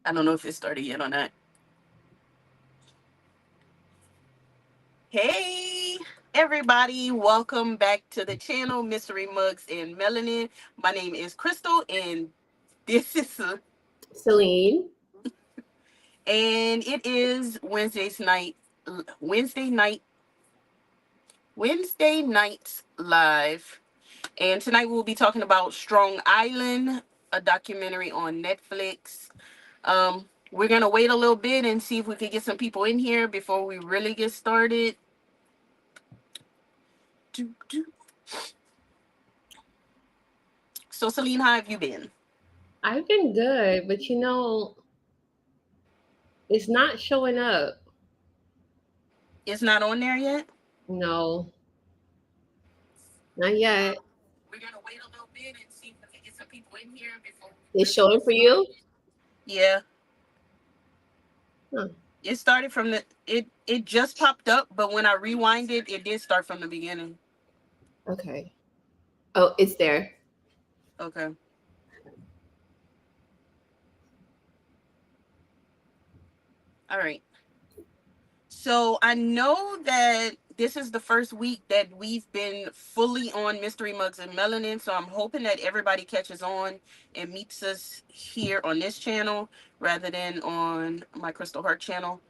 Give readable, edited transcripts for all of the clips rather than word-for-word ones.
I don't know if it started yet or not. Hey, everybody. Welcome back to the channel, Mystery Mugs and Melanin. My name is Crystal, and this is, Celine. and it is Wednesday night, Wednesday nights live. And tonight we'll be talking about Strong Island, a documentary on Netflix. We're going to wait a little bit and see if we can get some people in here before we really get started. So, Celine, how have you been? I've been good, but it's not showing up. It's not on there yet? No, not yet. We're going to wait a little bit and see if we can get some people in here before we It's really showing get for you? started. Yeah, Huh. it started from it just popped up, but when I rewind it, it did start from the beginning. Okay. Oh, it's there. Okay. All right. So I know that this is the first week that we've been fully on Mystery Mugs and Melanin. So I'm hoping that everybody catches on and meets us here on this channel rather than on my Crystal Heart channel.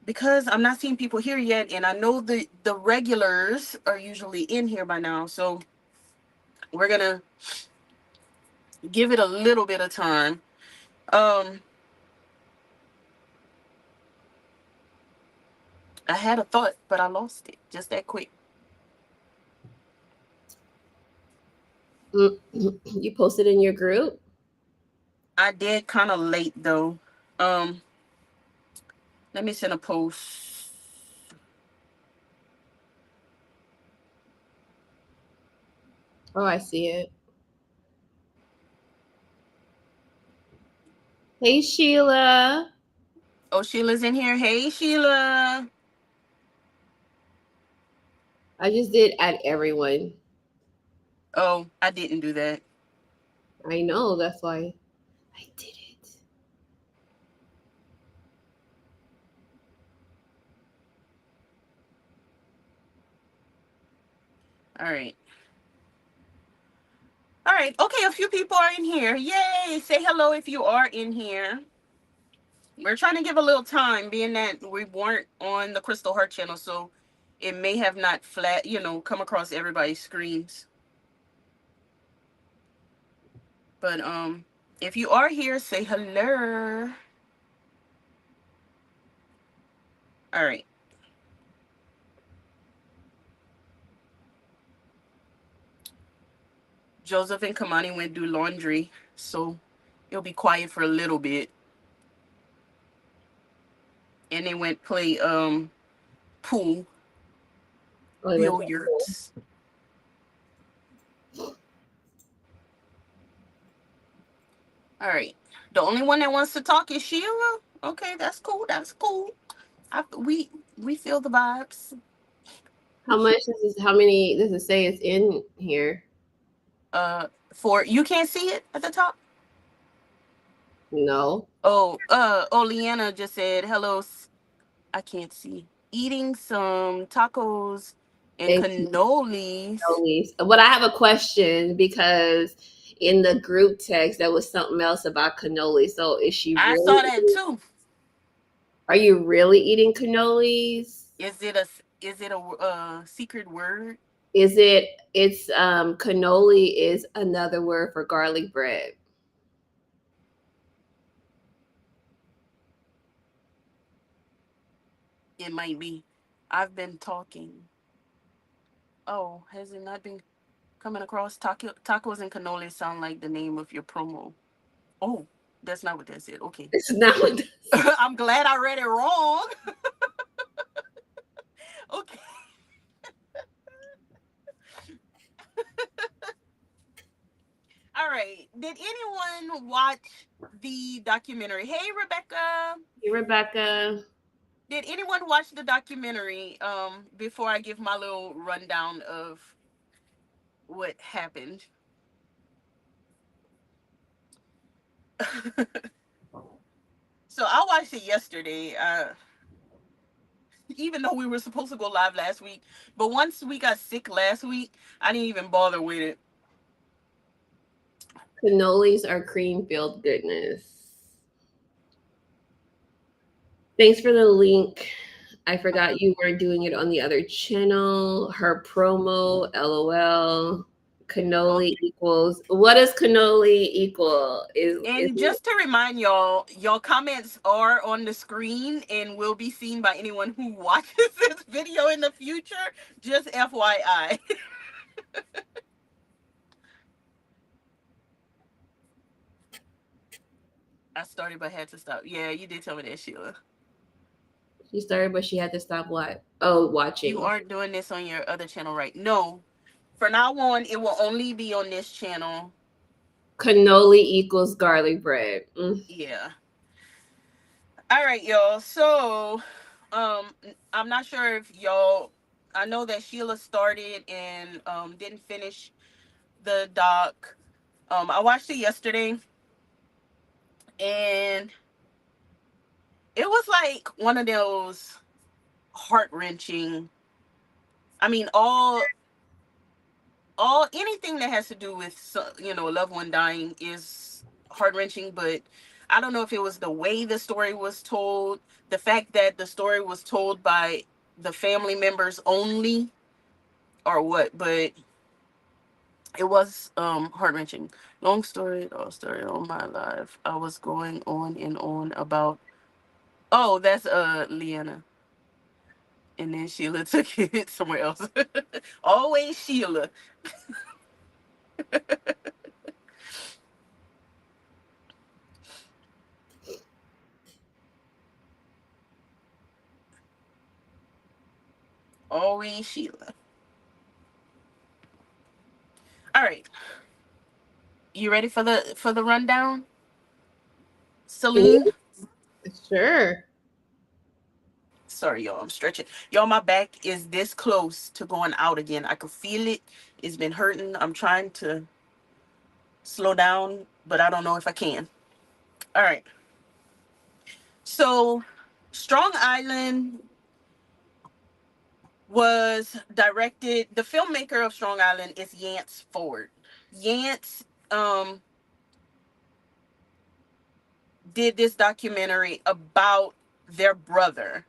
Because I'm not seeing people here yet, and I know the regulars are usually in here by now. So we're gonna give it a little bit of time. Um I had a thought, but I lost it just that quick. Mm, You posted in your group? I did kind of late though. Um Let me send a post. Oh, I see it. Hey, Sheila. Oh, Sheila's in here. Hey, Sheila. I just did add everyone. Oh, I didn't do that. I know, that's why I did it. All right. All right. Okay, a few people are in here. Yay. Say hello if you are in here. We're trying to give a little time, being that we weren't on the Crystal Heart channel, so it may have not come across everybody's screens. But if you are here, say hello. All right. Joseph and Kamani went do laundry, so it'll be quiet for a little bit. And they went play pool, Oh, they went to school. billiards. All right. The only one that wants to talk is Sheila. Okay, that's cool. That's cool. We feel the vibes. How much is this? How many does it say it's in here? Uh, for you can't see it at the top. No. Leanna just said hello. I can't see. Eating some tacos and And cannolis. cannolis. But I have a question because in the group text there was something else about cannoli. So is she I really? saw that too. Are you really eating cannolis? Is it a secret word? Is it? It's cannoli is another word for garlic bread. It might be. I've been talking. Oh, has it not been coming across? Tacos and cannolis sound like the name of your promo. Oh, that's not what that said. Okay. It's not. I'm glad I read it wrong. Okay. All right. Did anyone watch the documentary? Hey, Rebecca. Hey, Rebecca. Did anyone watch the documentary before I give my little rundown of what happened? So I watched it yesterday. Even though we were supposed to go live last week, but once we got sick last week, I didn't even bother with it. Cannolis are cream filled goodness. Thanks for the link. I forgot you were doing it on the other channel. Her promo, LOL. Cannoli Okay. equals what does cannoli equal? Is And just to remind y'all, your comments are on the screen and will be seen by anyone who watches this video in the future. Just FYI. I started but had to stop. Yeah, you did tell me that, Sheila. she started but she had to stop what? Oh, You watching. aren't doing this on your other channel, right? No. For now on, it will only be on this channel. Cannoli equals garlic bread. Mm. Yeah. All right, y'all. So, I'm not sure if y'all. I know that Sheila started and didn't finish the doc. I watched it yesterday, and it was like one of those heart wrenching. I mean, all anything that has to do with a loved one dying is heart wrenching, but I don't know if it was the way the story was told, the fact that the story was told by the family members only, or what, but it was heart wrenching. Long story, all story all my life. I was going on and on about. Oh, that's Leanna, and then Sheila took it somewhere else. Always Sheila. Always Sheila. All right, you ready for the rundown, Celine? Sure. Sorry, y'all. I'm stretching. Y'all, my back is this close to going out again. I can feel it. It's been hurting. I'm trying to slow down, but I don't know if I can. All right. So, Strong Island was directed. The filmmaker of Strong Island is Yance Ford. Yance um, did this documentary about their brother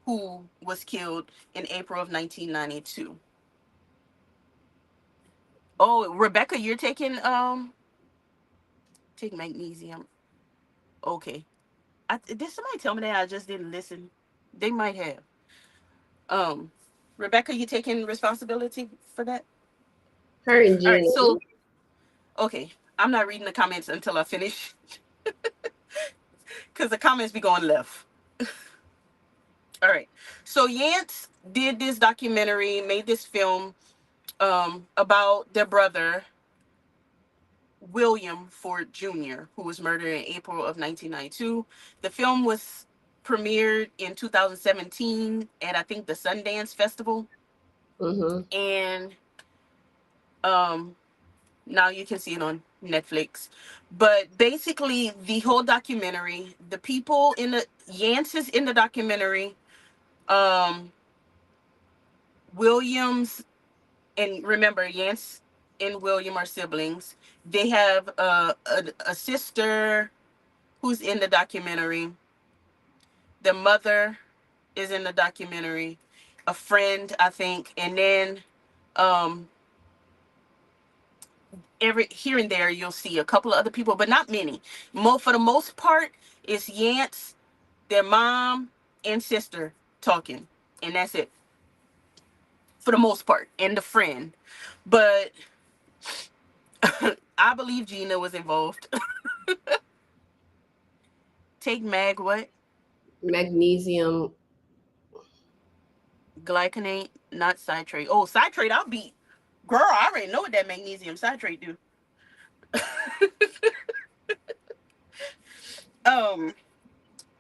who was killed in April of 1992. Oh, Rebecca, you're taking take magnesium. Okay. Did somebody tell me that? I just didn't listen. They might have. Um, Rebecca, you taking responsibility for that? Her and All right. Gina. So, okay, I'm not reading the comments until I finish because the comments be going left. All right. So Yance did this documentary, made this film about their brother William Ford Jr., who was murdered in April of 1992. The film was premiered in 2017 at, I think, the Sundance Festival, Mm-hmm. and um, now you can see it on Netflix. But basically, the whole documentary, the people in the Yance is in the documentary. Um, Williams, and remember, Yance and William are siblings. They have a sister who's in the documentary. The mother is in the documentary. A friend, I think, and then um, every here and there you'll see a couple of other people, but not many. For the most part, it's Yance, their mom, and sister talking, and that's it for the most part, and the friend. But I believe Gina was involved. Take mag what? Magnesium. Glycinate, not citrate. Oh, citrate, I'll beat. Girl, I already know what that magnesium citrate do. Um,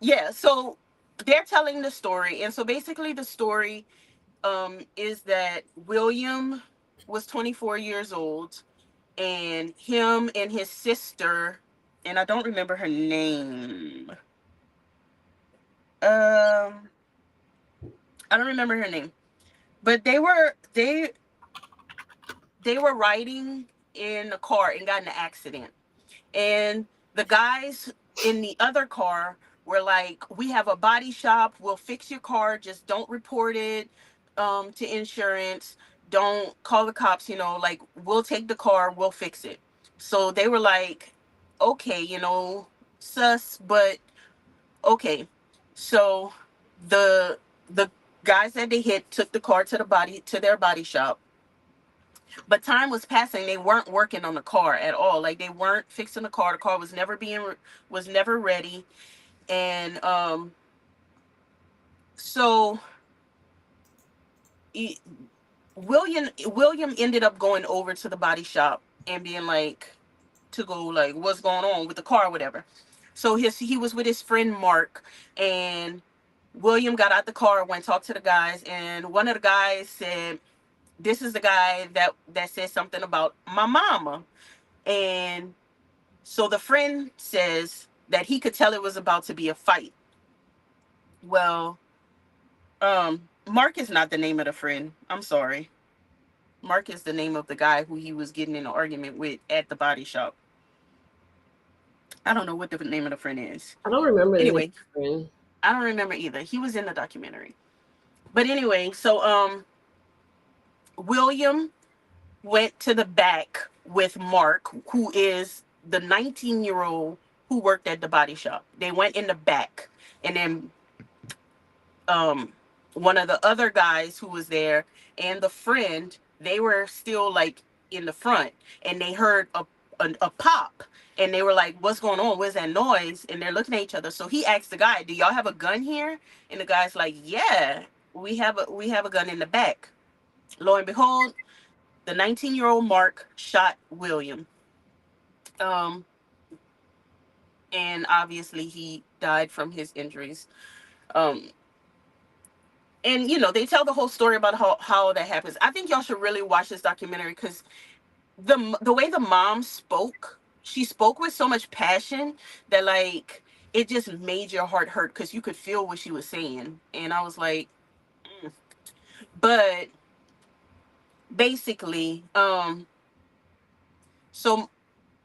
yeah, so they're telling the story, and so basically the story is that William was 24 years old, and him and his sister, and I don't remember her name. um I don't remember her name, but they were riding in a car and got in an accident. And the guys in the other car were like, "We have a body shop. We'll fix your car. Just don't report it to insurance. Don't call the cops. Like, we'll take the car. We'll fix it." So they were like, "Okay, sus, but okay." So the the guys that they hit took the car to their body shop, but time was passing. They weren't working on the car at all. Like, they weren't fixing the car. The car was never ready. And so he, William ended up going over to the body shop and being like, to go like, what's going on with the car or whatever. So he was with his friend Mark, and William got out the car, went talked to the guys, and one of the guys said, "This is the guy that said something about my mama." And so the friend says that he could tell it was about to be a fight. Well, Mark is not the name of the friend. I'm sorry. Mark is the name of the guy who he was getting in an argument with at the body shop. I don't know what the name of the friend is. I don't remember the name Anyway, of the friend. I don't remember either. He was in the documentary. But anyway, so William went to the back with Mark, who is the 19-year-old who worked at the body shop. They went in the back, and then um one of the other guys who was there and the friend, they were still like in the front, and they heard a pop, and they were like, "What's going on? What's that noise?" And they're looking at each other. So he asked the guy, "Do y'all have a gun here?" And the guy's like, "Yeah, we have a gun in the back." Lo and behold, the 19-year-old Mark shot William. um and obviously he died from his injuries. um and they tell the whole story about how that happens. I think y'all should really watch this documentary, because the way the mom spoke, she spoke with so much passion that, like, it just made your heart hurt, because you could feel what she was saying. And I was like, mm. But basically, so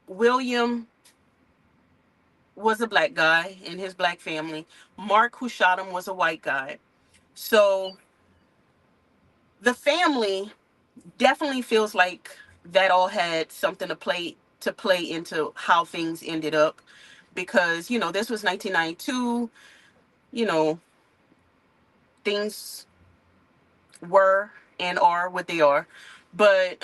William was a black guy in his black family. Mark, who shot him, was a white guy. So the family definitely feels like that all had something to play into how things ended up, because this was 1992. you know Things were and are what they are. But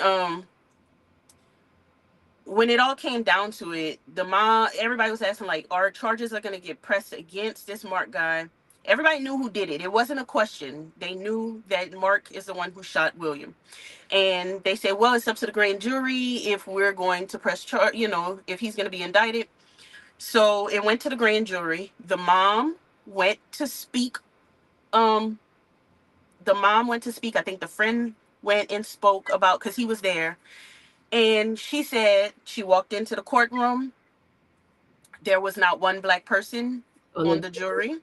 when it all came down to it, the mom everybody was asking, like, are charges are going to get pressed against this Mark guy? Everybody knew who did it. It wasn't a question. They knew that Mark is the one who shot William. And they said, well, it's up to the grand jury if we're going to press charge, if he's going to be indicted. So it went to the grand jury. Went to speak. Um, the mom went to speak. I think the friend went and spoke about, because he was there. And she said she walked into the courtroom. There was not one black person On on the the jury.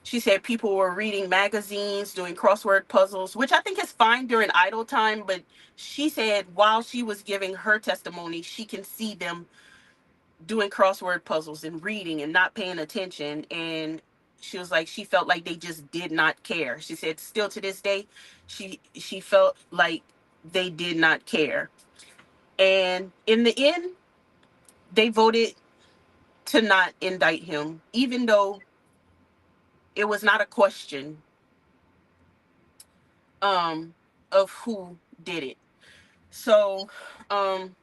She said people were reading magazines, doing crossword puzzles, which I think is fine during idle time. But she said while she was giving her testimony, she can see them doing crossword puzzles and reading and not paying attention. And she was like, she felt like they just did not care. She said still to this day, she felt like they did not care. And in the end, they voted to not indict him, even though it was not a question um of who did it. So um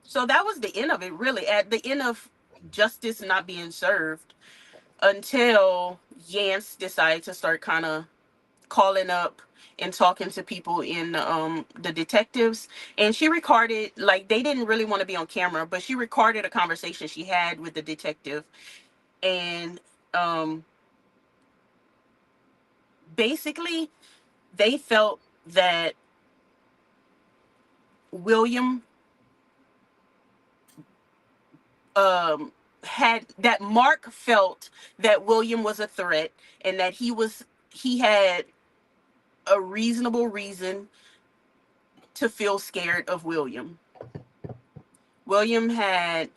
so that was the end of it, really. At the end of justice not being served, until Yance decided to start kind of calling up and talking to people in the detectives. And she recorded, like, they didn't really want to be on camera, but she recorded a conversation she had with the detective. And um basically they felt that William, um Mark felt that William was a threat, and that he had a reasonable reason to feel scared of William. William had,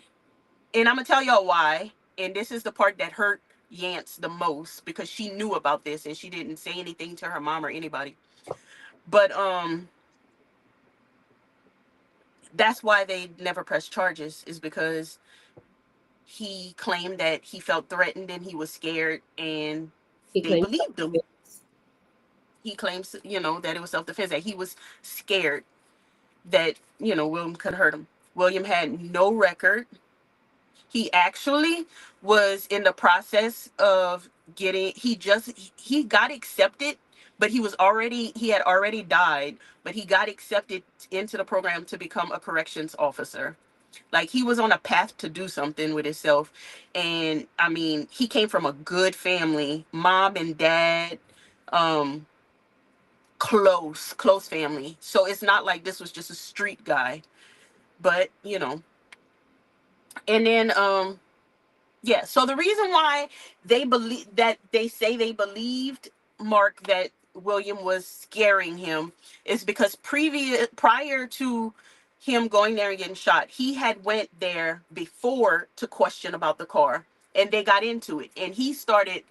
and I'm gonna tell y'all why. And this is the part that hurt Yance the most, because she knew about this and she didn't say anything to her mom or anybody. But that's why they never pressed charges, is because he claimed that he felt threatened and he was scared, and He they claims believed him. self-defense. He claims, that it was self-defense, that he was scared that, William could hurt him. William had no record. He actually was in the process of getting, he got accepted, but he had already died, but he got accepted into the program to become a corrections officer. Like, he was on a path to do something with himself. And I mean, he came from a good family, mom and dad, um, close family. So it's not like this was just a street guy. But, and then yeah, so the reason why they say they believed Mark that William was scaring him is because prior to him going there and getting shot, he had went there before to question about the car, and they got into it, and he started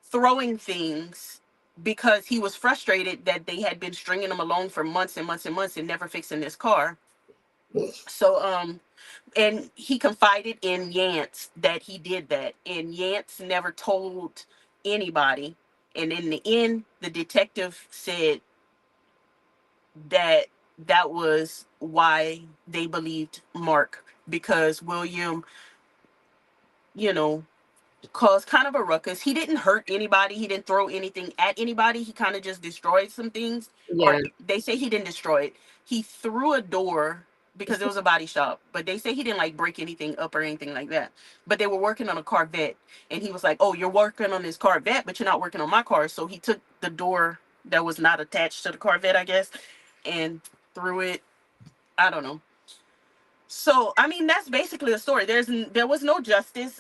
throwing things because he was frustrated that they had been stringing him along for months and months and months and never fixing this car. So and he confided in Yance that he did that, and Yance never told anybody. And in the end, the detective said that that was why they believed Mark, because William, you know, caused kind of a ruckus. He didn't hurt anybody. He didn't throw anything at anybody. He kind of just destroyed some things. Or Yeah. they say he didn't destroy it. He threw a door because it was a body shop. But they say he didn't like break anything up or anything like that. But they were working on a Corvette. And he was like, "Oh, you're working on this Corvette, but you're not working on my car." So he took the door that was not attached to the Corvette, I guess, and threw it. I don't know. So I mean, that's basically the story. There was no justice.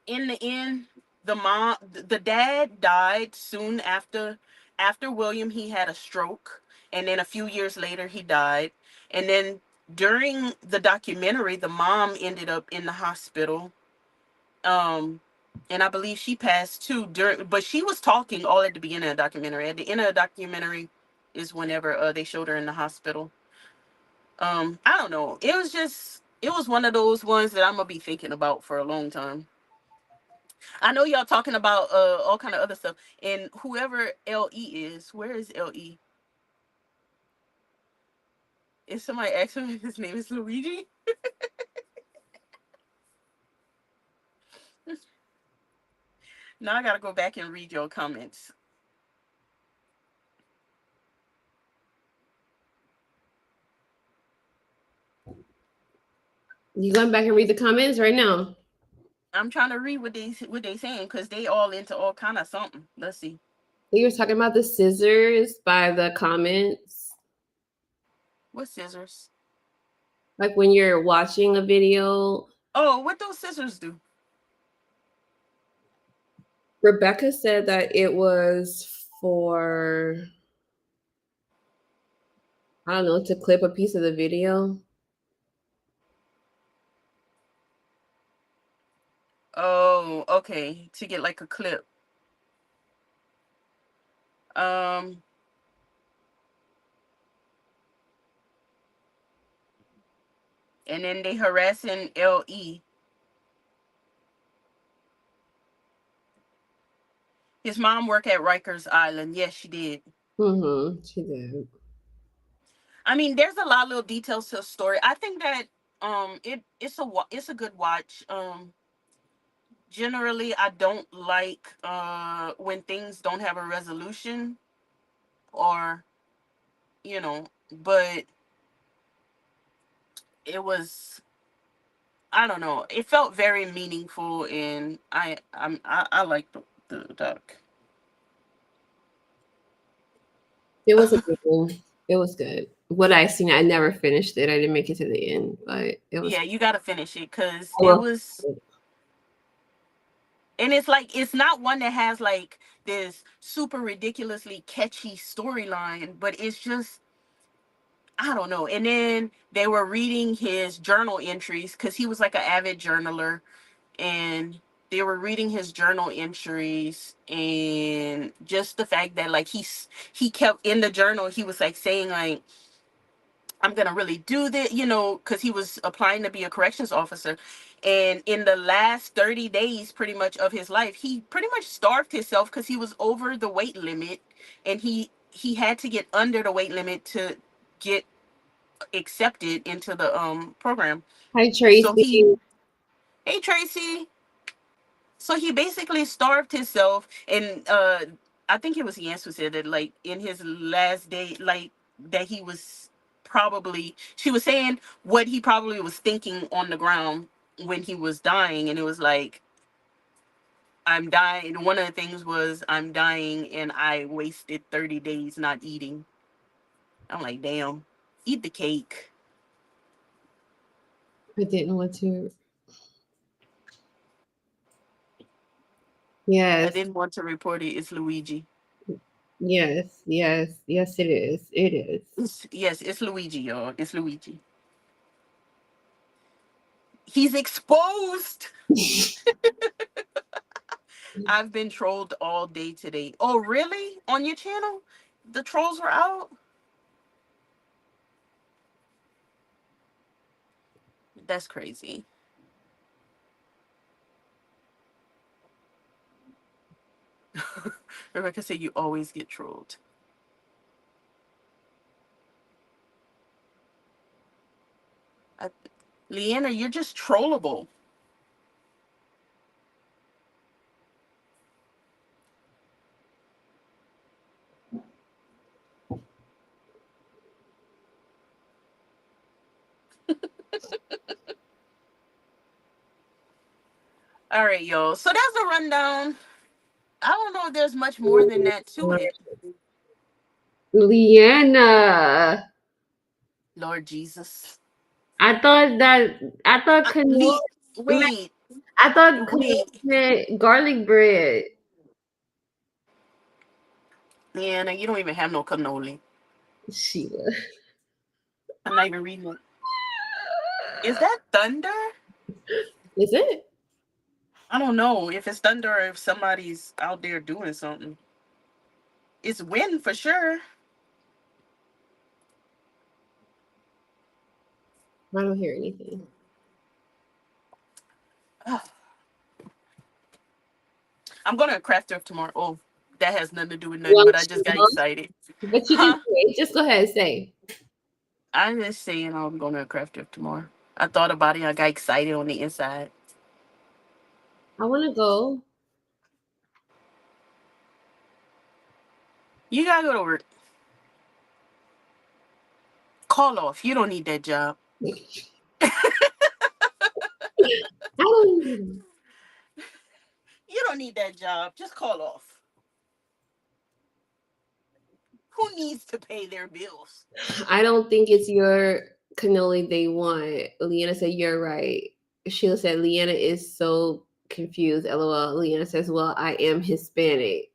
In the end, the dad died soon after William. He had a stroke, and then a few years later he died. And then during the documentary, the mom ended up in the hospital. um and I believe she passed too, but she was talking all at the beginning of the documentary. At the end of the documentary is whenever they showed her in the hospital. I don't know, it was one of those ones that I'm gonna be thinking about for a long time. I know y'all talking about all kind of other stuff. And whoever LE is, where is LE? Is somebody asking if his name is Luigi? Now I gotta go back and read your comments. You going back and read the comments right now? I'm trying to read what they saying, because they all into all kind of something. Let's see. You were talking about the scissors by the comments. What scissors? Like when you're watching a video, Oh, what those scissors do? Rebecca said that it was for, I don't know, to clip a piece of the video. Oh, okay. To get like a clip. Um, and then they harassing LE. His mom worked at Rikers Island. Yes, she did. Mm-hmm. She did. I mean, there's a lot of little details to the story. I think that it's a good watch. Generally, I don't like when things don't have a resolution, or but it was, I don't know. It felt very meaningful, and I like the duck. It was a good one. It was good. what I seen. I never finished it. I didn't make it to the end, but it was. Yeah, you gotta finish it because I it will. was, and it's like it's not one that has like this super ridiculously catchy storyline, but it's just I don't know. And then they were reading his journal entries because he was like an avid journaler, and they were reading his journal entries and just the fact that like he kept in the journal he was like saying like I'm gonna really do this, because he was applying to be a corrections officer. And in the last 30 days, pretty much of his life, he pretty much starved himself because he was over the weight limit, and he had to get under the weight limit to get accepted into the program. Hi So he, Tracy. hey Tracy, so he basically starved himself, and I think it was Yance who said that, like in his last day, like that he was probably she was saying what he probably was thinking on the ground when he was dying, and it was like I'm dying. One of the things was I'm dying, and I wasted 30 days not eating. I'm like, damn, eat the cake. I didn't want to. Yes, I didn't want to report it. It's Luigi. yes, yes, yes. It is. It is. Yes, it's Luigi, y'all. It's Luigi. He's exposed. I've been trolled all day today. Oh, really? On your channel? The trolls were out? That's crazy. Rebecca said you always get trolled. I, Leanna, you're just trollable. All right, y'all. So that's a rundown. I don't know if there's much more than that to it. Leanna. Lord Jesus. I thought that I thought canola. Lee, wait, I thought canola wait. meant garlic bread. Leanna, you don't even have no cannoli. Sheila. I'm not even reading it. Is that thunder? Is it? I don't know if it's thunder or if somebody's out there doing something. It's wind for sure. I don't hear anything. I'm going to a craft thrift tomorrow. Oh, that has nothing to do with nothing, Well, but I just got Sheila, excited. but you can Huh? say, just go ahead and say, I'm just saying I'm going to a craft thrift tomorrow. I thought about it. I got excited on the inside. I want to go. You got to go to work. Call off. You don't need that job. I don't. You don't need that job. Just call off. Who needs to pay their bills? I don't think it's your cannoli they want. Leanna said you're right. Sheila said Leanna is so confused. LOL. Leanna says, "Well, I am Hispanic.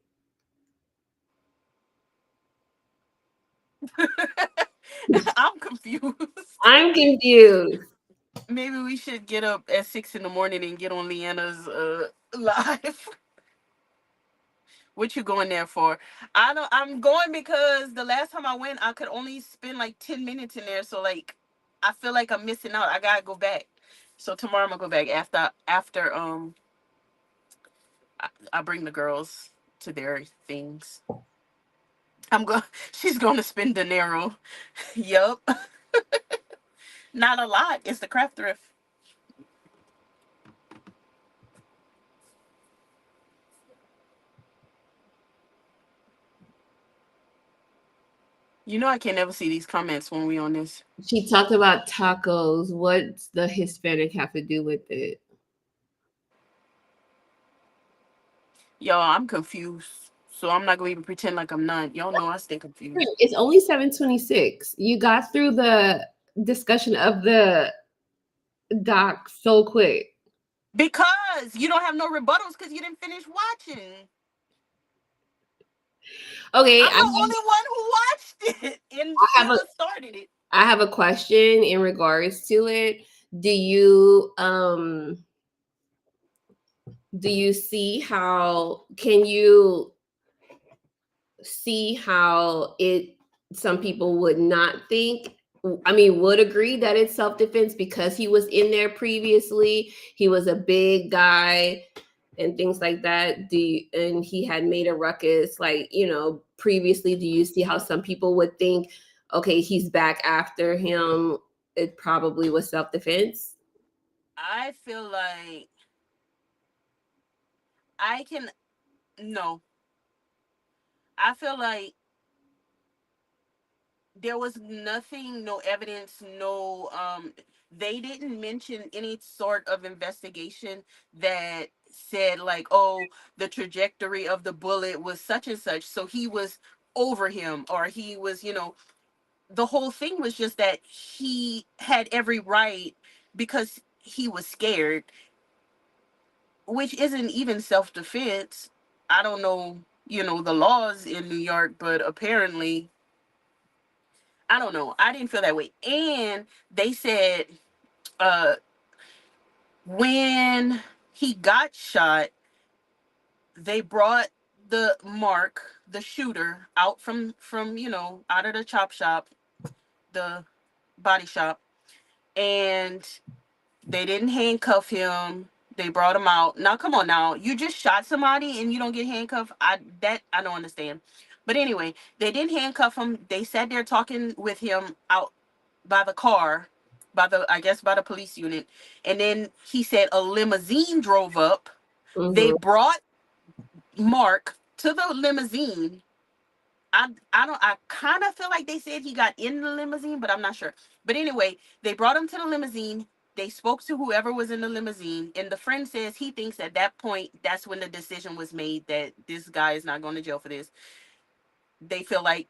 I'm confused. I'm confused." Maybe we should get up at 6 in the morning and get on Leanna's live. What you going there for? I don't. I'm going because the last time I went, I could only spend like 10 minutes in there. So like, I feel like I'm missing out. I gotta go back. So tomorrow I'm gonna go back after I bring the girls to their things. I'm going. She's going to spend dinero. Yup. Not a lot. It's the craft thrift. You know I can never see these comments when we on this. She talked about tacos. What's the Hispanic have to do with it? Yo, I'm confused. So I'm not gonna even pretend like I'm not. Y'all know I stay confused. It's only 7:26. You got through the discussion of the doc so quick. Because you don't have no rebuttals because you didn't finish watching. Okay, I'm the only one who watched it, and I have a Sheila started it. I have a question in regards to it. Do you do you see how can you see how it some people would not think, I mean, would agree that it's self-defense because he was in there previously, he was a big guy and things like that. And he had made a ruckus, like, previously. Do you see how some people would think, okay, he's back after him, it probably was self-defense? I feel like I can no. I feel like there was nothing, no evidence, no they didn't mention any sort of investigation that said like, oh, the trajectory of the bullet was such and such, so he was over him, or he was, the whole thing was just that he had every right because he was scared, which isn't even self-defense. I don't know, the laws in New York, but apparently, I don't know. I didn't feel that way. And they said uh when he got shot, they brought the shooter out from out of the chop shop, the body shop, and they didn't handcuff him. They brought him out. Now come on now. You just shot somebody and you don't get handcuffed? I don't understand. But anyway, they didn't handcuff him. They sat there talking with him out by the car, by the I guess by the police unit. And then he said a limousine drove up. They Hmm. brought Mark to the limousine. I kind of feel like they said he got in the limousine, but I'm not sure. But anyway, they brought him to the limousine. They spoke to whoever was in the limousine, and the friend says he thinks at that point that's when the decision was made that this guy is not going to jail for this. They feel like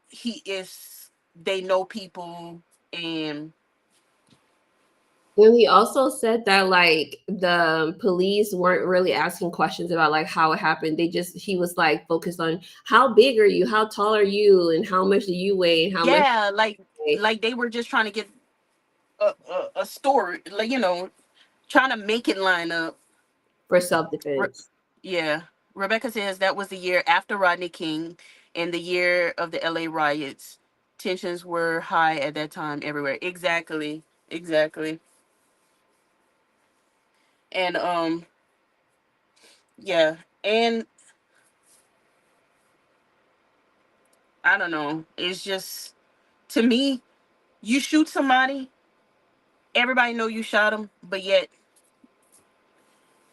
he is they know people, and And he also said that like the police weren't really asking questions about like how it happened. He was like focused on how big are you, how tall are you, and how much do you weigh, and how much yeah, like do you weigh they were just trying to get a story, like, trying to make it line up. for self defense. Yeah. Rebecca says that was the year after Rodney King and the year of the LA riots. Tensions were high at that time everywhere. Exactly. Exactly. And yeah. And I don't know. It's just, to me, you shoot somebody, everybody know you shot them, but yet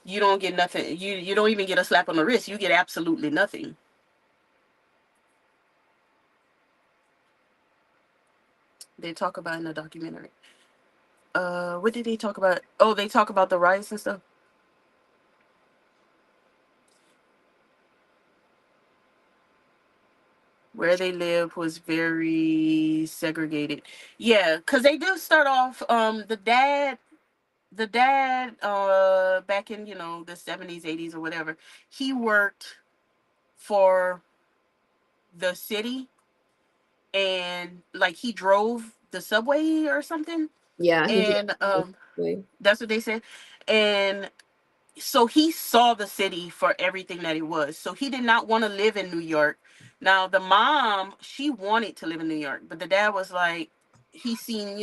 you don't get nothing. You don't even get a slap on the wrist. You get absolutely nothing. They talk about in the documentary. What did they talk about? Oh, they talk about the riots and stuff. Where they live was very segregated. Yeah, because they do start off, the dad back in, the 70s, 80s, or whatever, he worked for the city, and like he drove the subway or something. Yeah, he did. And that's what they said. And so he saw the city for everything that it was. So he did not want to live in New York. Now the mom, she wanted to live in New York, but the dad was like, he seen,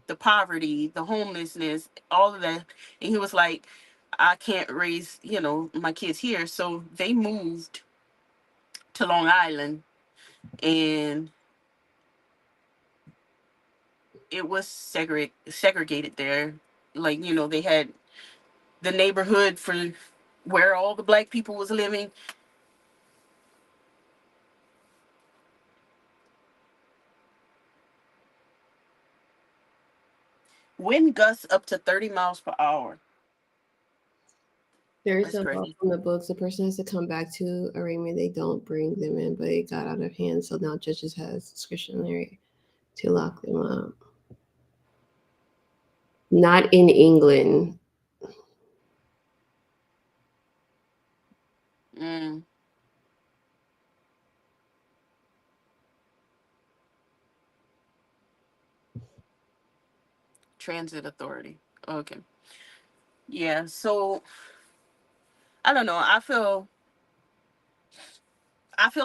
the poverty, the homelessness, all of that, and he was like, I can't raise, my kids here. So they moved to Long Island, and it was segregated there. Like, they had the neighborhood for where all the black people was living. Wind gusts up to 30 miles per hour. There's That's a law crazy. from the books. The person has to come back to arraignment. They don't bring them in, but it got out of hand. So now judges has discretionary to lock them up. Not in England. Mm, Transit Authority. Okay. Yeah. So I don't know. I feel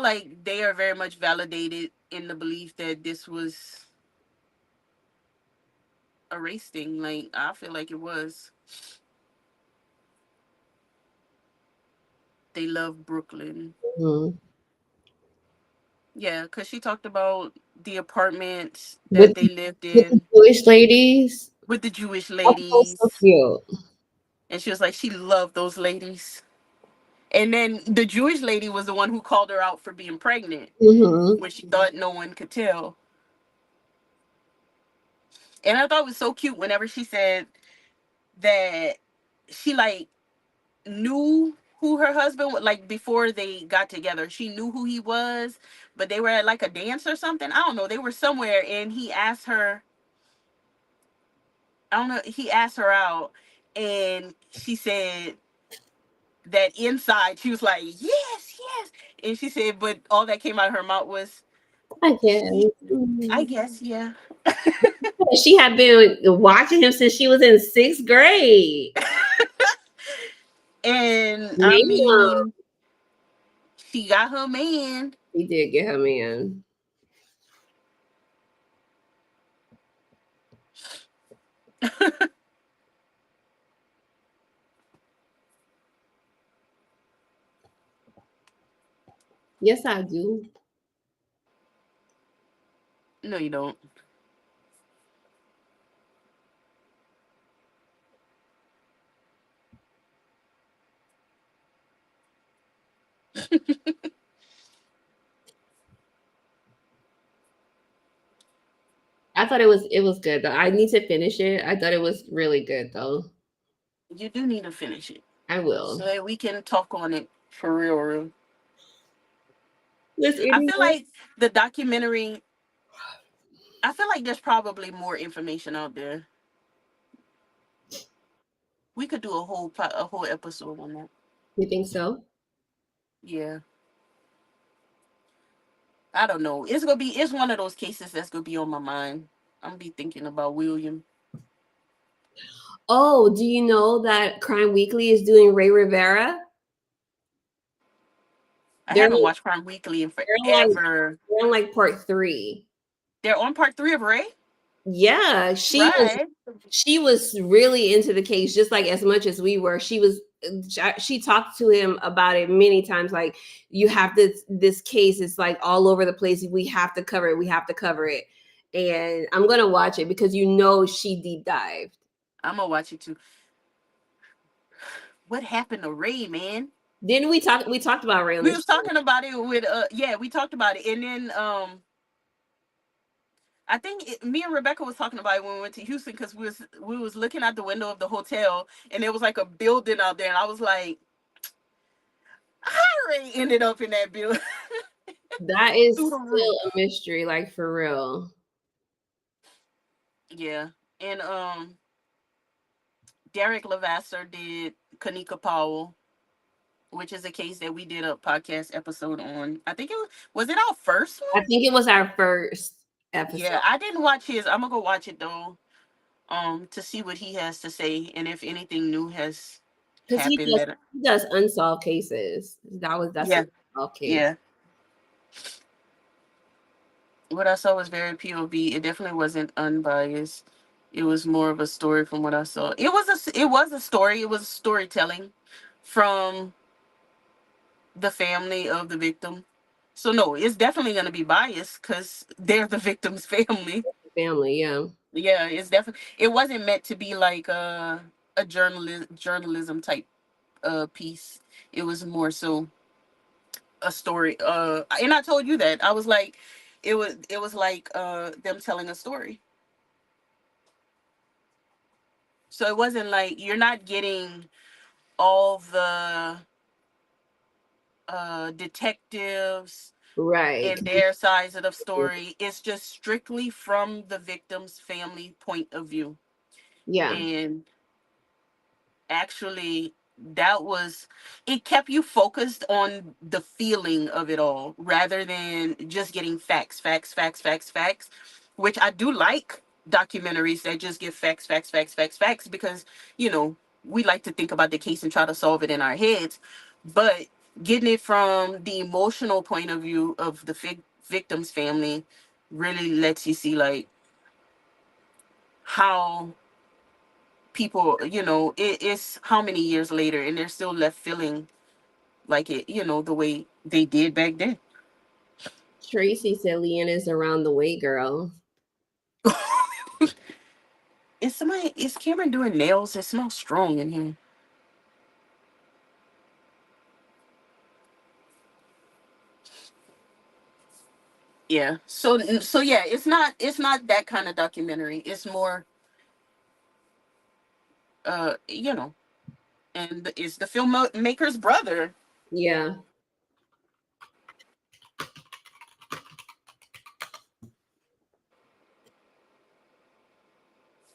like they are very much validated in the belief that this was a race thing. Like I feel like it was. They love Brooklyn. Mhm. Yeah, because she talked about the apartments With that they lived with the in Jewish ladies, with the Jewish that was so ladies. cute. And she was like, she loved those ladies. And then the Jewish lady was the one who called her out for being pregnant Hmm. when she thought no one could tell. And I thought it was so cute whenever she said that she like knew who her husband was, like before they got together. She knew who he was, but they were at like a dance or something. I don't know. They were somewhere and he asked her, I don't know, he asked her out and she said that inside she was like, yes, yes. And she said, but all that came out of her mouth was, I "Ye- guess. I Mhm. guess, yeah." She had been watching him since she was in sixth grade. And I Damn. mean, she got her man. He did get her man. Yes, I do. No, you don't. I thought it was good though. I need to finish it. I thought it was really good though. You do need to finish it I so will. that we can talk on it for real, real. Was I feel anyone? like the documentary, I feel like there's probably more information out there. We could do a whole episode on that. You think so? Yeah. I don't know. It's one of those cases that's gonna be on my mind. I'm gonna be thinking about William. Oh, do you know that Crime Weekly is doing Ray Rivera? I They're haven't watched Crime Weekly in they're like forever. they're on like part three. They're on part three of Ray? Yeah, Right. she was really into the case just like as much as we were. She talked to him about it many times. Like, you have this case is like all over the place. We have to cover it. We have to cover it. And I'm gonna watch it because she deep dived. I'm gonna watch it too. What happened to Ray, man? Didn't we talked about Ray on We this was show. talking about it with yeah, we talked about it. And then I think me and Rebecca was talking about it when we went to Houston because we was looking out the window of the hotel and there was like a building out there and I was like, how Ray ended up in that building That is through the still roof. a mystery, like for real. Yeah. And Derek Levasseur did Kanika Powell, which is a case that we did a podcast episode on. I think was it our first I one? think it was our first Yeah, episode I didn't watch his. I'm gonna go watch it though, to see what he has to say and if anything new has because happened. That he does unsolved cases. That's yeah, an unsolved case. yeah. What I saw was very POV. It definitely wasn't unbiased. It was more of a story from what I saw. It was a story. It was storytelling from the family of the victim. So no, it's definitely gonna be biased because they're the victim's family. Family, yeah. Yeah, it's definitely. It wasn't meant to be like a journalism type piece. It was more so a story. And I told you that I was like, it was like them telling a story. So it wasn't like you're not getting. all the detectives Right. and their sides of the story. It's just strictly from the victim's family point of view. Yeah. And actually, that was, it kept you focused on the feeling of it all rather than just getting facts, which I do like documentaries that just give facts, because, you know, we like to think about the case and try to solve it in our heads. But getting it from the emotional point of view of the victim's family really lets you see, like, how people, it's how many years later and they're still left feeling like it, the way they did back then. Tracy said Leanna's around the way, girl. Is Cameron doing nails? It smells strong in here. Yeah. So yeah, it's not that kind of documentary. It's more uh you know, and it's the filmmaker's brother. Yeah.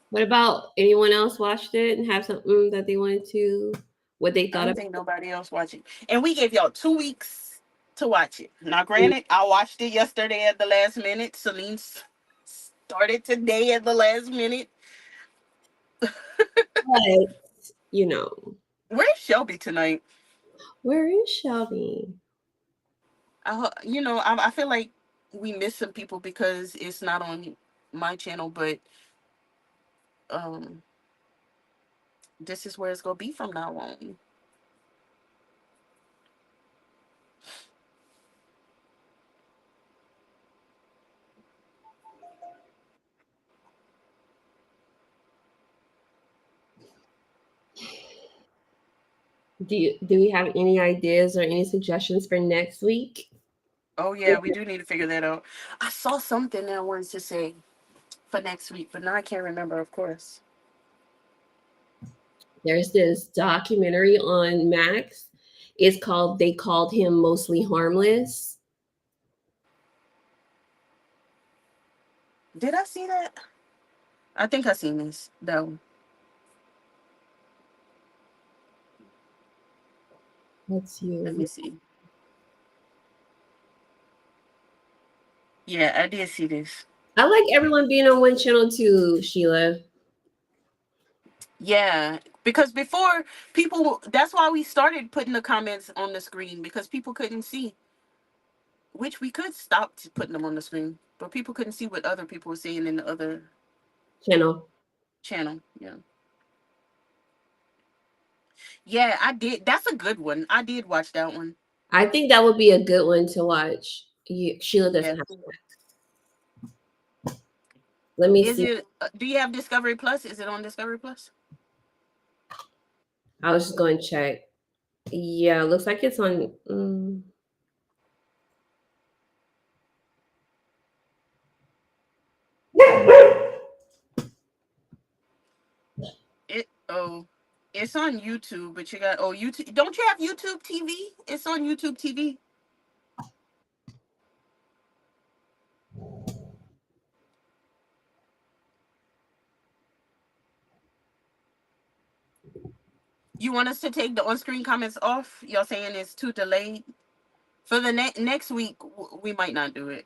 What about anyone else watched it and have something that they wanted to, what they I thought don't of think nobody else watching. And we gave y'all 2 weeks to watch it. Now it? granted, I watched it yesterday at the last minute. Celine started today at the last minute. But, you know, Where's Shelby tonight? where is Shelby? I feel like we miss some people because it's not on my channel, but um, this is where it's gonna be from now on. Do we have any ideas or any suggestions for next week? Oh yeah, we do need to figure that out. I saw something that I wanted to say for next week, but now I can't remember. Of course, There's this documentary on Max. It's called They Called Him Mostly Harmless. did I see that? I think I seen this. That one. Let's Let see. me see. Yeah, I did see this. I like everyone being on one channel too, Sheila. Yeah, because before people, that's why we started putting the comments on the screen because people couldn't see. Which we could stop putting them on the screen, but people couldn't see what other people were saying in the other Channel. channel. Yeah, yeah, I did. That's a good one. I did watch that one. I think that would be a good one to watch. Sheila doesn't Yeah. have. Let me Is see. it? Do you have Discovery Plus? Is it on Discovery Plus? I was just going to check. Yeah, looks like it's on. It's on YouTube, but you got YouTube. Don't you have YouTube TV? It's on YouTube TV. You want us to take the on-screen comments off? Y'all saying it's too delayed for the next week. We might not do it.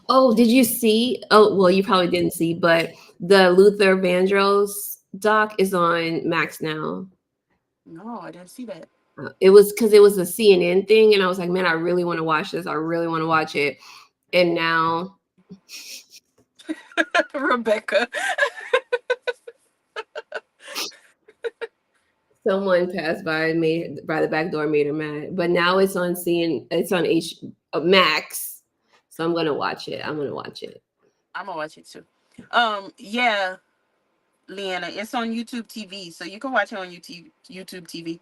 Oh, did you see? Oh, well, you probably didn't see, but the Luther Vandross doc is on Max now. No, I didn't see that. It was because it was a CNN thing, and I was like, man, I really want to watch this. I really want to watch it. And now Rebecca. someone passed by, made by the back door, made her mad. But now it's on CN. It's on Max, so I'm gonna watch it. I'm gonna watch it. I'm gonna watch it too. Yeah, Leanna, it's on YouTube TV, so you can watch it on YouTube TV.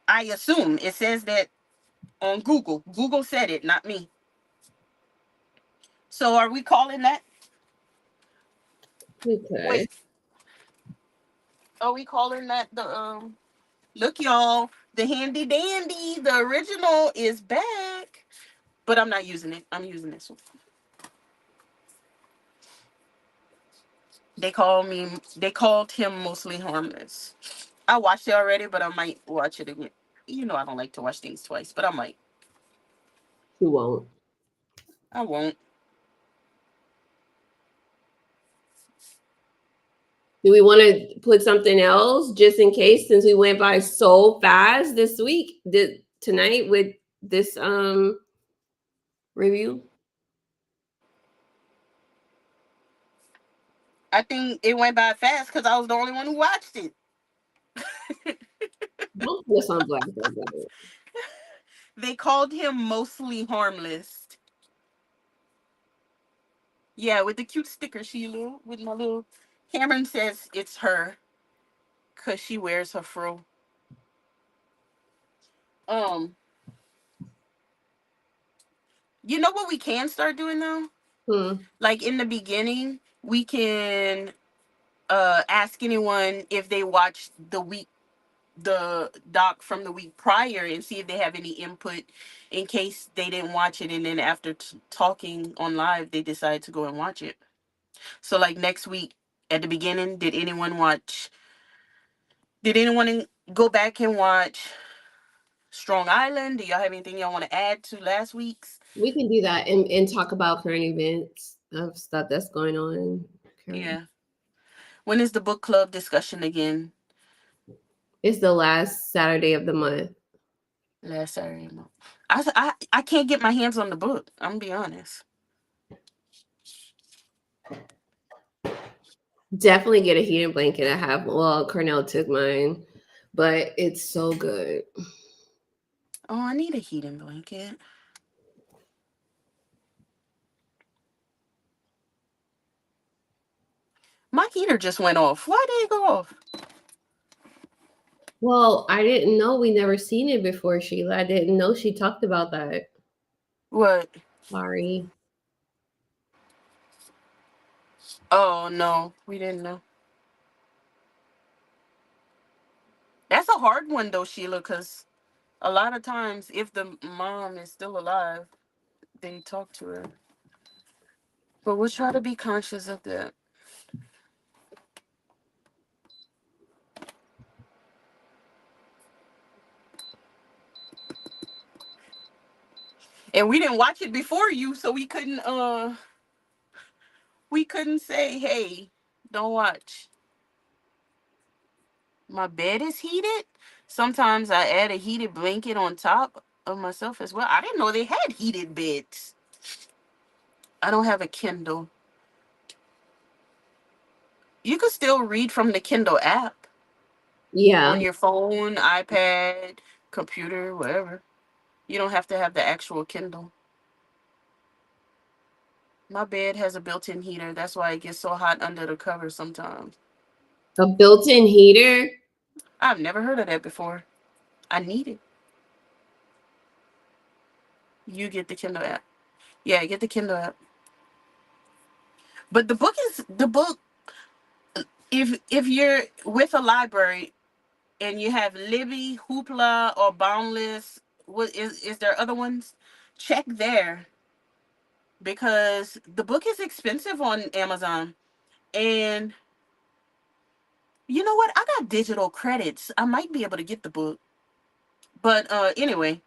I assume it says that on Google. Google said it, not me. So are we calling that? Okay. Wait, are we calling that the Look, y'all, the handy dandy, the original is back, but I'm not using it. I'm using this one. They call me. They called him mostly harmless. I watched it already, but I might watch it again. You know, I don't like to watch things twice, but I might. You won't. I won't. Do we want to put something else just in case since we went by so fast this week, tonight with this review? I think it went by fast because I was the only one who watched it. Don't put us on blast like that. They called him mostly harmless. Yeah, with the cute sticker, Sheila, with my little. Cameron says it's her because she wears her fro. Um, you know what we can start doing though? Hmm. Like in the beginning, we can ask anyone if they watched the doc from the week prior and see if they have any input in case they didn't watch it and then after talking on live they decide to go and watch it. So like next week at the beginning, did anyone go back and watch Strong Island? Do y'all have anything y'all want to add to last week's? We can do that and talk about current events of stuff that's going on. Current. Yeah. When is the book club discussion again? It's the last Saturday of the month. Last Saturday month. I can't get my hands on the book. I'm gonna be honest. Definitely get a heated blanket. I have. Well, Cornell took mine, but it's so good. Oh, I need a heating blanket. My heater just went off. Why did it go off? Well, I didn't know. We never seen it before, Sheila. I didn't know she talked about that. What? Sorry. Oh no, we didn't know. That's a hard one though, Sheila, because a lot of times if the mom is still alive, they talk to her. But we'll try to be conscious of that. And we didn't watch it before you, so we couldn't say, hey, don't watch. My bed is heated. Sometimes I add a heated blanket on top of myself as well. I didn't know they had heated beds. I don't have a Kindle. You can still read from the Kindle app Yeah. on your phone, iPad, computer, whatever. You don't have to have the actual Kindle. My bed has a built-in heater. That's why it gets so hot under the covers sometimes. A built-in heater. I've never heard of that before. I need it. You get the Kindle app. Yeah, get the Kindle app. But the book. If you're with a library and you have Libby, Hoopla, or Boundless, what is there other ones? Check there because the book is expensive on Amazon. And you know what? I got digital credits. I might be able to get the book. But anyway,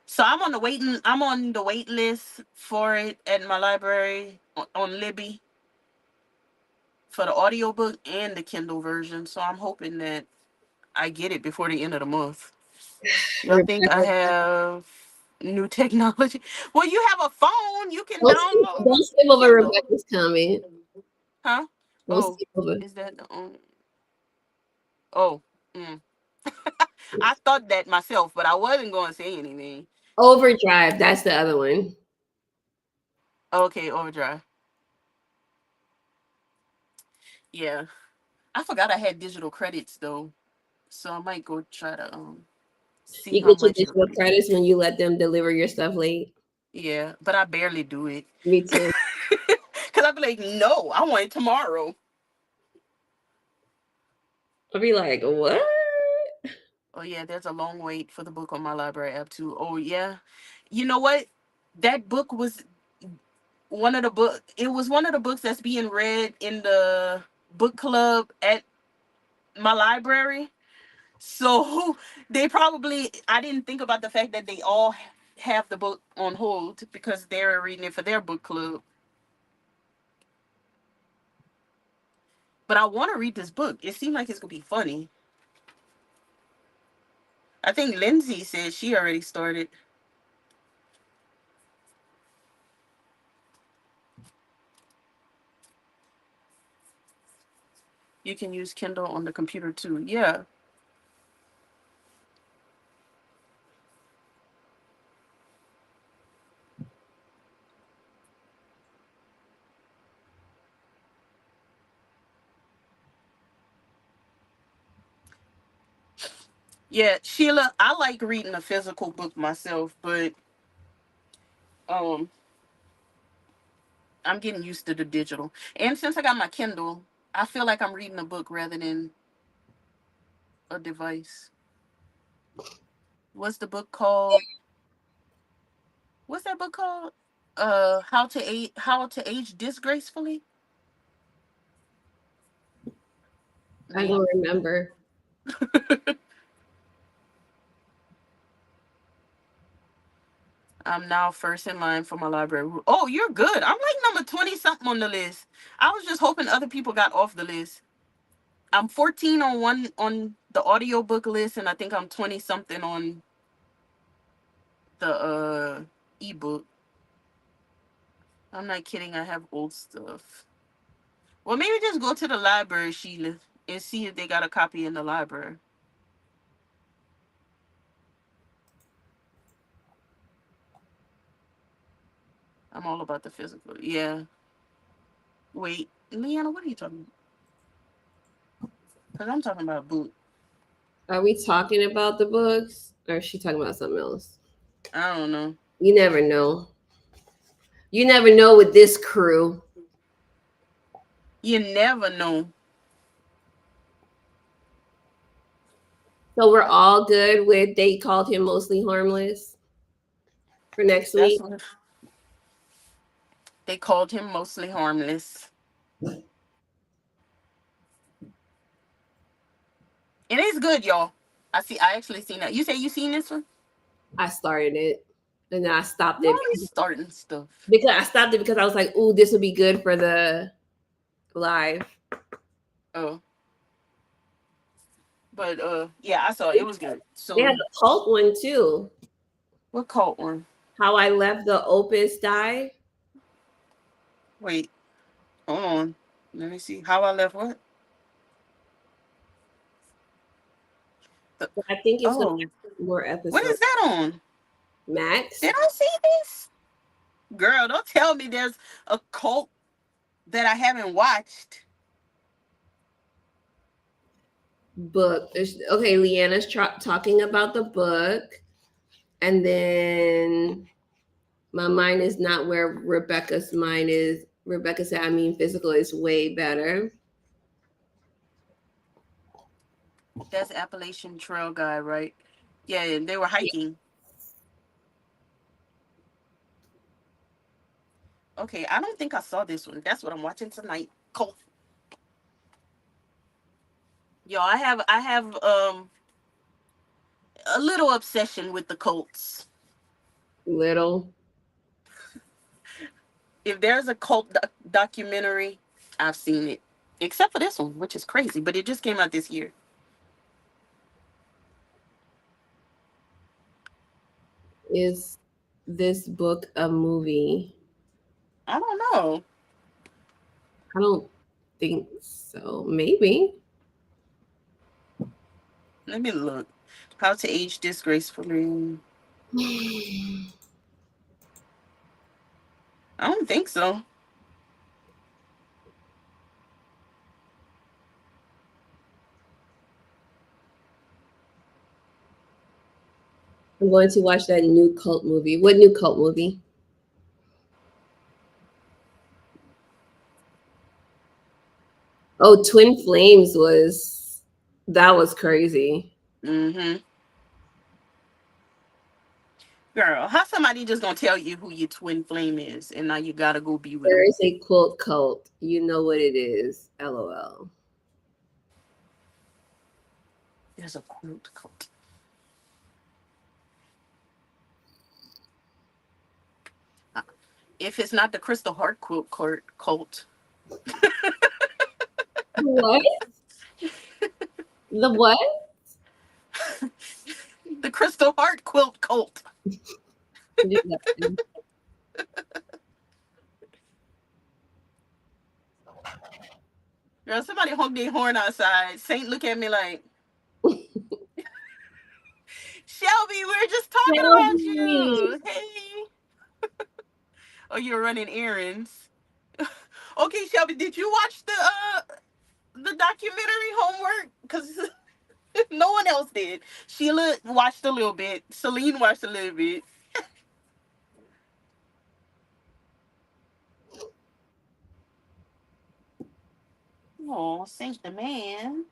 so I'm on the wait list for it at my library on Libby for the audiobook and the Kindle version. So I'm hoping that I get it before the end of the month. Y'all think I Rebecca, have new technology? Well, you have a phone. You can don't download skip over Kindle. Rebecca's comment. Huh? Don't Oh, skip over. is that the only? Oh, mm. I thought that myself, but I wasn't going to say anything. Overdrive. That's the other one. Okay, Overdrive. Yeah, I forgot I had digital credits though, so I might go try to. See You how get your much it'll digital be. credits when you let them deliver your stuff late. Yeah, but I barely do it. Me too. Cause I'll be like, no, I want it tomorrow. I'll be like, what? Oh yeah, there's a long wait for the book on my library app too. Oh yeah. You know what? That book was one of the book it was one of the books that's being read in the book club at my library. So they probably I didn't think about the fact that they all have the book on hold because they're reading it for their book club. But I want to read this book. It seemed like it's gonna be funny. I think Lindsay said she already started. You can use Kindle on the computer too. Yeah. Yeah, Sheila, I like reading a physical book myself, but um I'm getting used to the digital. And since I got my Kindle, I feel like I'm reading a book rather than a device. What's the book called? What's that book called? How to age disgracefully? I don't Maybe. remember. I'm now first in line for my library. Oh, you're good. I'm like number 20 something on the list. I was just hoping other people got off the list. I'm 14 on the audiobook list and I think I'm 20 something on the ebook. I'm not kidding. I have old stuff. Well, maybe just go to the library, Sheila, and see if they got a copy in the library. I'm all about the physical. Yeah. Wait, Leanna, what are you talking about? Because I'm talking about boot. Are we talking about the books or is she talking about something else? I don't know. You never know. You never know with this crew. You never know. So we're all good with they called him mostly harmless for next That's week. what they called him, mostly harmless. And it's good, y'all. I actually seen that. You say you seen this one? I started it and then I stopped You it always starting stuff. because I stopped it because I was like, "Ooh, this would be good for the live." Oh. But yeah, I saw it. It was good. They had So a cult one too. what cult one? How I left the Opus die. Wait, hold on. Let me see. How I left what? The, I think it's gonna oh, have more what episodes. is that on? Max Did I see this? Girl, don't tell me there's a cult that I haven't watched. book. Okay, Leanna's talking about the book, and then my mind is not where Rebecca's mind is. Rebecca said, "I mean, physical is way better." That's Appalachian Trail guy, right? Yeah, and they were hiking. Okay, I don't think I saw this one. That's what I'm watching tonight. Cult. Yo, I have a little obsession with the cults. Little. If there's a cult documentary, I've seen it. Except for this one, which is crazy, but it just came out this year. Is this book a movie? I don't know. I don't think so. Maybe. Let me look. How to age disgracefully. I don't think so. I'm going to watch that new cult movie. What new cult movie? Oh, Twin Flames was that was crazy. Mm-hmm. Girl, how somebody just gonna tell you who your twin flame is, and now you gotta go be with There them? is a quilt cult. You know what it is. LOL. There's a quilt cult. Uh, If it's not the Crystal Heart cult, What? The what? the Crystal Heart quilt cult. Girl, somebody honk their horn outside. Saint look at me like, Shelby, we're just talking about Shelby. you. Hey. Oh, you're running errands. Okay, Shelby, did you watch the documentary Homework? Because no one else did. Sheila watched a little bit. Celine watched a little bit. Oh, Saint the man.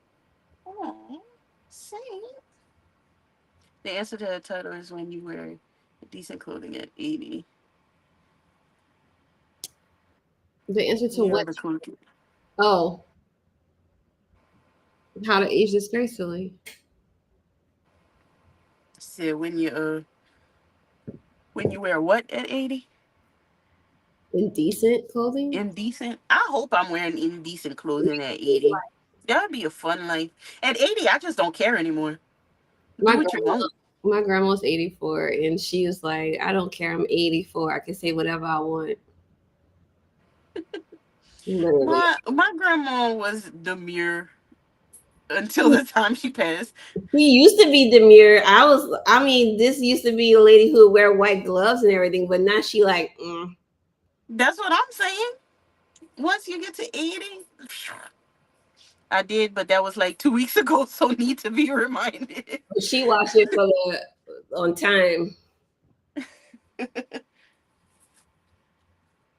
Oh, Saint. The answer to that title is when you wear decent clothing at 80. The answer to We are what? the cookie. Oh, how to age disgracefully. Said when you wear what at 80? Indecent clothing. Indecent. I hope I'm wearing indecent clothing at 80. That would be a fun life. At 80, I just don't care anymore. My Do what you grandma, want. my grandma's 84, and she was like, "I don't care. I'm 84. I can say whatever I want." Literally. My grandma was demure until the time she passed. He used to be demure. I mean, this used to be a lady who would wear white gloves and everything, but now she like, That's what I'm saying. Once you get to 80, I did, but that was like 2 weeks ago, so need to be reminded. she watched it for the on time.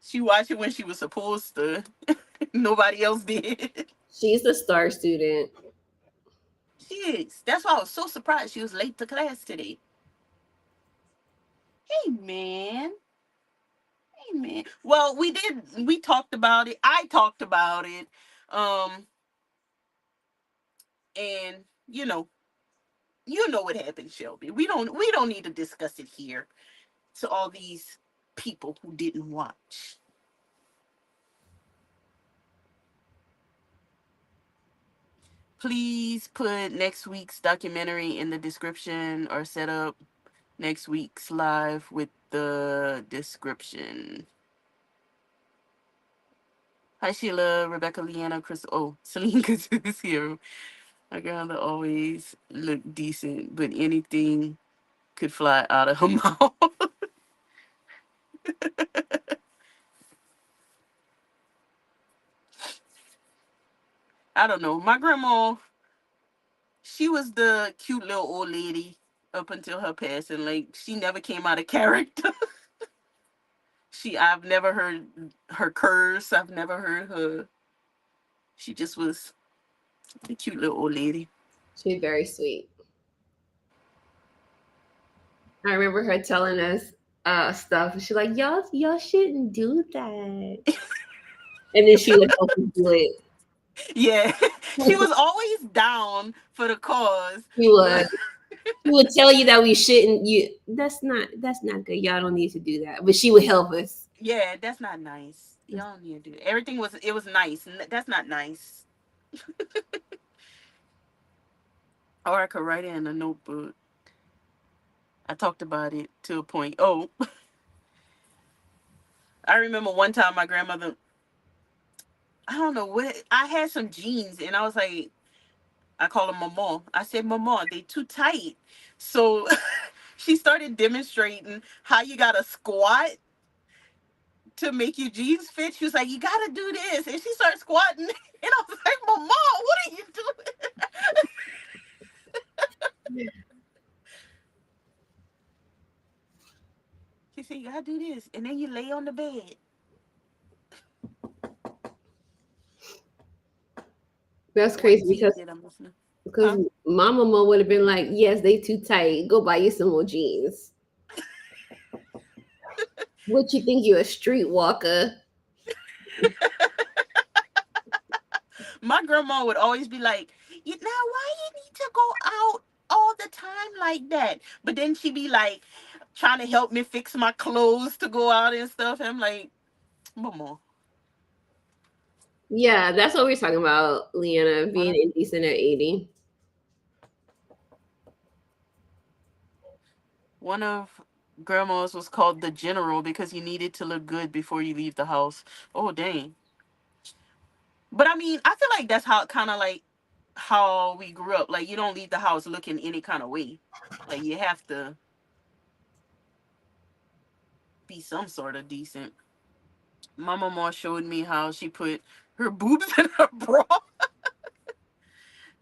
She watched it when she was supposed to. Nobody else did. She's a star student. She is. That's why I was so surprised she was late to class today. Hey man. Hey man. Well, we talked about it. I talked about it. Um and you know what happened, Shelby. We don't need to discuss it here to all these people who didn't watch. Please put next week's documentary in the description or set up next week's live with the description. Hi Sheila, Rebecca, Leanna, Chris. Oh, Celine is here. My grandmother always looked decent, but anything could fly out of her mouth. I don't know. My grandma, she was the cute little old lady up until her passing. Like she never came out of character. I've never heard her curse. I've never heard her. She just was a cute little old lady. She's very sweet. I remember her telling us stuff. She's like, y'all shouldn't do that. And then she would help us do it. Yeah, she was always down for the cause, She would. but She would tell you that we shouldn't. That's not good. Y'all don't need to do that. But she would help us. yeah, that's not nice. Y'all don't need to do it. Everything was it was nice. That's not nice. Or I could write it in a notebook. I talked about it to a point. Oh, I remember one time my grandmother. I don't know what I had some jeans and I was like, I call them mama. I said, mama, they too tight. So she started demonstrating how you gotta squat to make your jeans fit. She was like, you gotta do this. And she started squatting. And I was like, mama, what are you doing? say you gotta do this, and then you lay on the bed. That's What crazy tea did I miss? because Huh? my mama would have been like, "Yes, they too tight. Go buy you some more jeans." What you think you a streetwalker? My grandma would always be like, "You now why you need to go out all the time like that?" But then she be like trying to help me fix my clothes to go out and stuff. And I'm like, Mama, Yeah, that's what we're talking about, Leanna, one being of indecent at 80. one of grandma's was called the general because you needed to look good before you leave the house. Oh dang. But I mean, I feel like that's how kind of like how we grew up. Like you don't leave the house looking any kind of way. Like you have to be some sort of decent. My mama showed me how she put her boobs in her bra.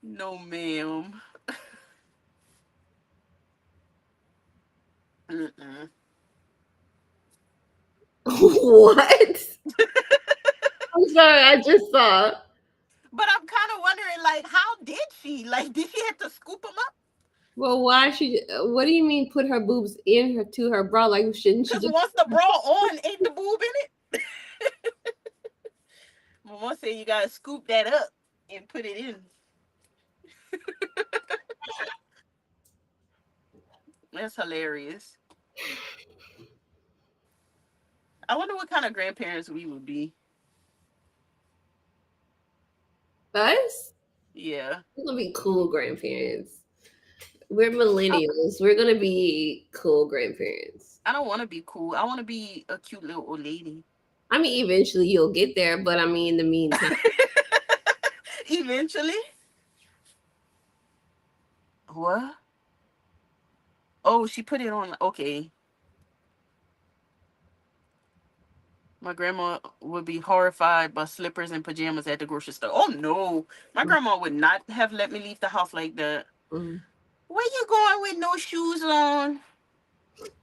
No, ma'am. Mm-mm. What? I'm sorry, I just saw. But I'm kind of wondering, like, how did she? Like, did she have to scoop them up? Well, why she? What do you mean? Put her boobs in her to her bra? Like, shouldn't she Because just? once the bra on, ain't the boob in it? Mama said you gotta scoop that up and put it in. That's hilarious. I wonder what kind of grandparents we would be. Us? Yeah. We're gonna be cool grandparents. We're I, millennials. We're gonna be cool grandparents. I don't want to be cool. I want to be a cute little old lady. I mean, eventually you'll get there, but I mean, in the meantime, Eventually. What? Oh, she put it on. Okay. My grandma would be horrified by slippers and pajamas at the grocery store. Oh no. My grandma would not have let me leave the house like that. mm, Where you going with no shoes on?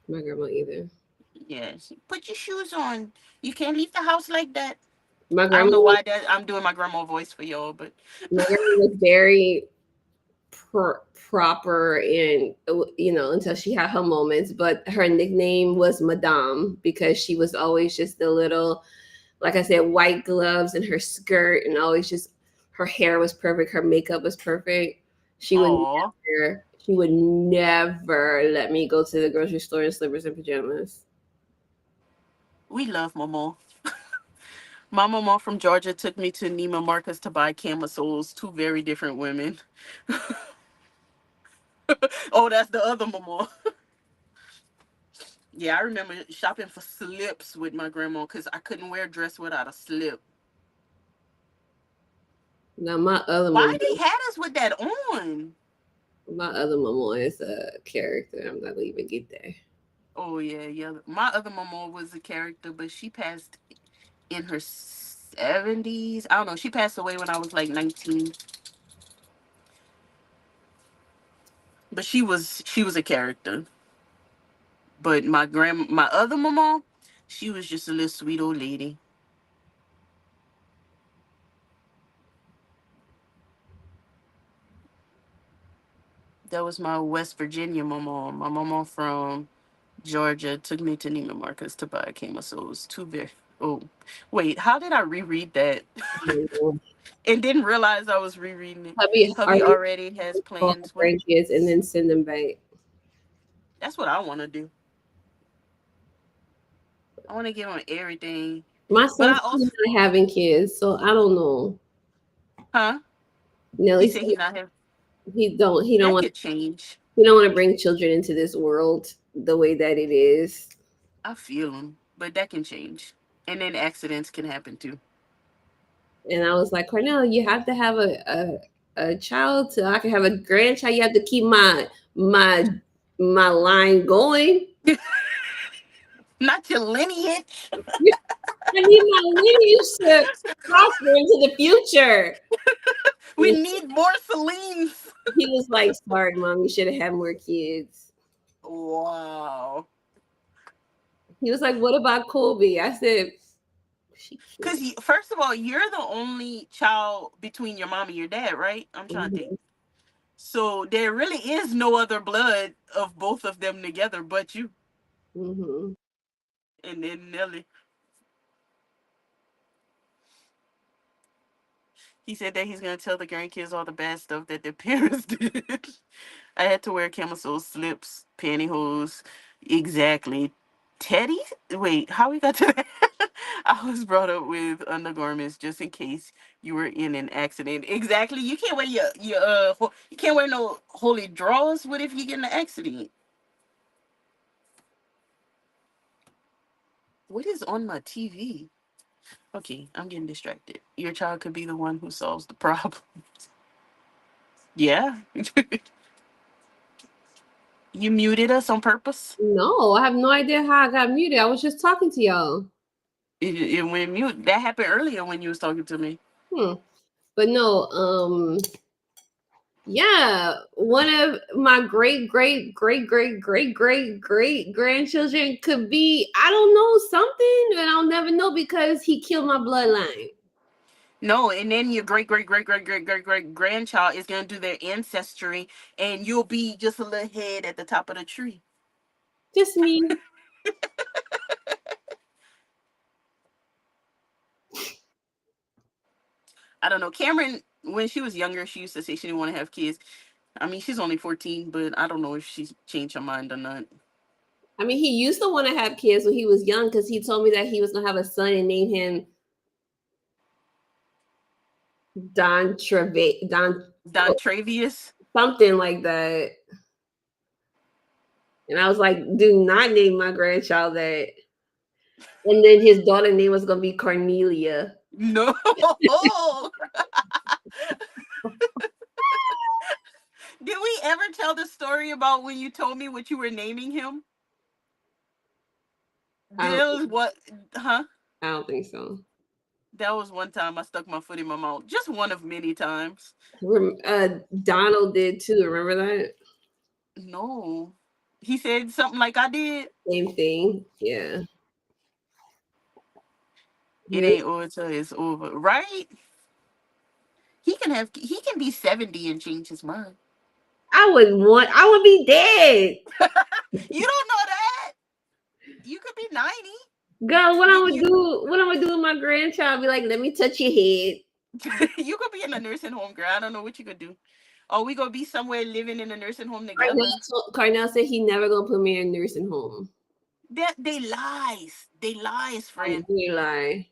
my grandma either. Yes. Put your shoes on. You can't leave the house like that. My I don't grandma know was why that I'm doing my grandma voice for y'all, but my grandma was very proper and until she had her moments, but her nickname was Madame because she was always just a little, like I said, white gloves and her skirt, and always just her hair was perfect, her makeup was perfect. She would oh, never let me go to the grocery store in slippers and pajamas. we love mama. My mama from Georgia took me to Neiman Marcus to buy camisoles, two very different women. Oh, that's the other mama. Yeah, I remember shopping for slips with my grandma because I couldn't wear a dress without a slip. Now my other Why mom, they had us with that on? is a character. I'm not gonna even get there. Oh yeah, yeah. My other mama was a character, but she passed in her 70s. I don't know. She passed away when I was like 19. But she was a character. But my other mama, she was just a little sweet old lady. That was my West Virginia mama. My mama from Georgia took me to Neiman Marcus to buy camisoles. Two very oh wait, how did I reread that? And didn't realize I was rereading it. Hubby, are Hubby you already has call plans. What? grandkids and then send them back? That's what I want to do. I want to give him everything. My But son's I still also, not having kids, so I don't know. huh? He Nelly said said he not have. he don't That want could change. to bring children into this world the way that it is. I feel him, but that can change. And then accidents can happen too. And I was like, Cornell, you have to have a child so I can have a grandchild. You have to keep my my line going. Not your lineage. I need my lineage to prosper into the future. We need more Celines. He was like, sorry, mom, you should have had more kids. Wow. He was like, "What about Kobe?" I said, "She Because can't." first of all, you're the only child between your mom and your dad, right? I'm trying to think. Mhm, So there really is no other blood of both of them together but you mhm. and then Nelly. He said that he's gonna tell the grandkids all the bad stuff that their parents did. I had to wear camisole slips, pantyhose. Exactly. Teddy? Wait, how we got to that? I was brought up with undergarments just in case you were in an accident. Exactly. You can't wear you can't wear no holy drawers. What if you get in an accident? What is on my TV? Okay, I'm getting distracted. Your child could be the one who solves the problem. Yeah. You muted us on purpose. No, I have no idea how I got muted. I was just talking to y'all. It went mute. That happened earlier when you was talking to me. Hmm. But no, yeah, one of my great great great great great great great grandchildren could be, I don't know, something, and I'll never know because he killed my bloodline. No, and then your great great great great great great great grandchild is gonna do their ancestry, and you'll be just a little head at the top of the tree. Just me. I don't know. Cameron, when she was younger, she used to say she didn't want to have kids. I mean, she's only 14, but I don't know if she's changed her mind or not. I mean, he used to want to have kids when he was young because he told me that he was gonna have a son and name him Don Don Travius. something like that. And I was like, do not name my grandchild that. And then his daughter name was gonna be Cornelia. No. Did we ever tell the story about when you told me what you were naming him? I don't, That was what, huh? I don't think so. That was one time I stuck my foot in my mouth. Just one of many times. Donald did too. Remember that? No. He said something like I did. Same thing. Yeah. He It was, ain't over till it's over. Right? He can be 70 and change his mind. I would be dead. You don't know that. You could be 90. Girl, Get you what I'm gonna do with my grandchild? Be like, let me touch your head. you could be in a nursing home, girl. I don't know what you could do. Or we gonna be somewhere living in a nursing home together. Carnell said he never gonna put me in a nursing home. That they lies. They lies, I friend. really lie.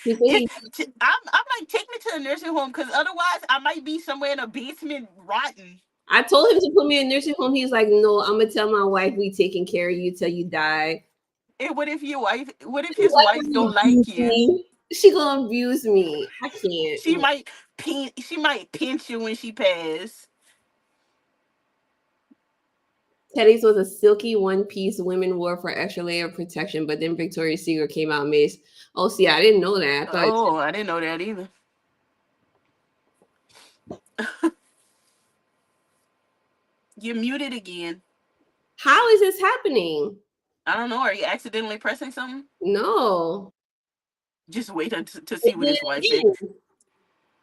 He said It, he, I'm like, take me to a nursing home because otherwise I might be somewhere in a basement rotten. I told him to put me in a nursing home. He's like, no, I'm gonna tell my wife we taking care of you till you die. And what if your wife? What if His his wife wife gonna don't like abuse you? me. She gonna abuse me. I can't. She might She might pinch you when she pass. Teddy's was a silky one piece women wore for extra layer of protection, but then Victoria's Secret came out Mace. Oh, see, I didn't know that. I thought, Oh, I didn't know that either. You're muted again. how is this happening? I don't know. Are you accidentally pressing something? No, Just wait to it see what did his wife it said. again.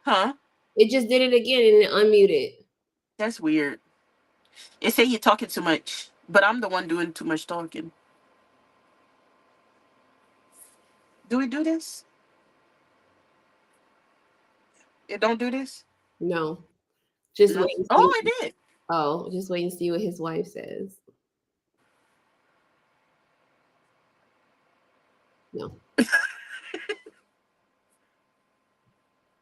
Huh? It just did it again and it unmuted. That's weird. It say you're talking too much, but I'm the one doing too much talking. Do we do this? It don't do this? No, just No. wait and see. Oh, it did. Oh, just wait and see what his wife says. No,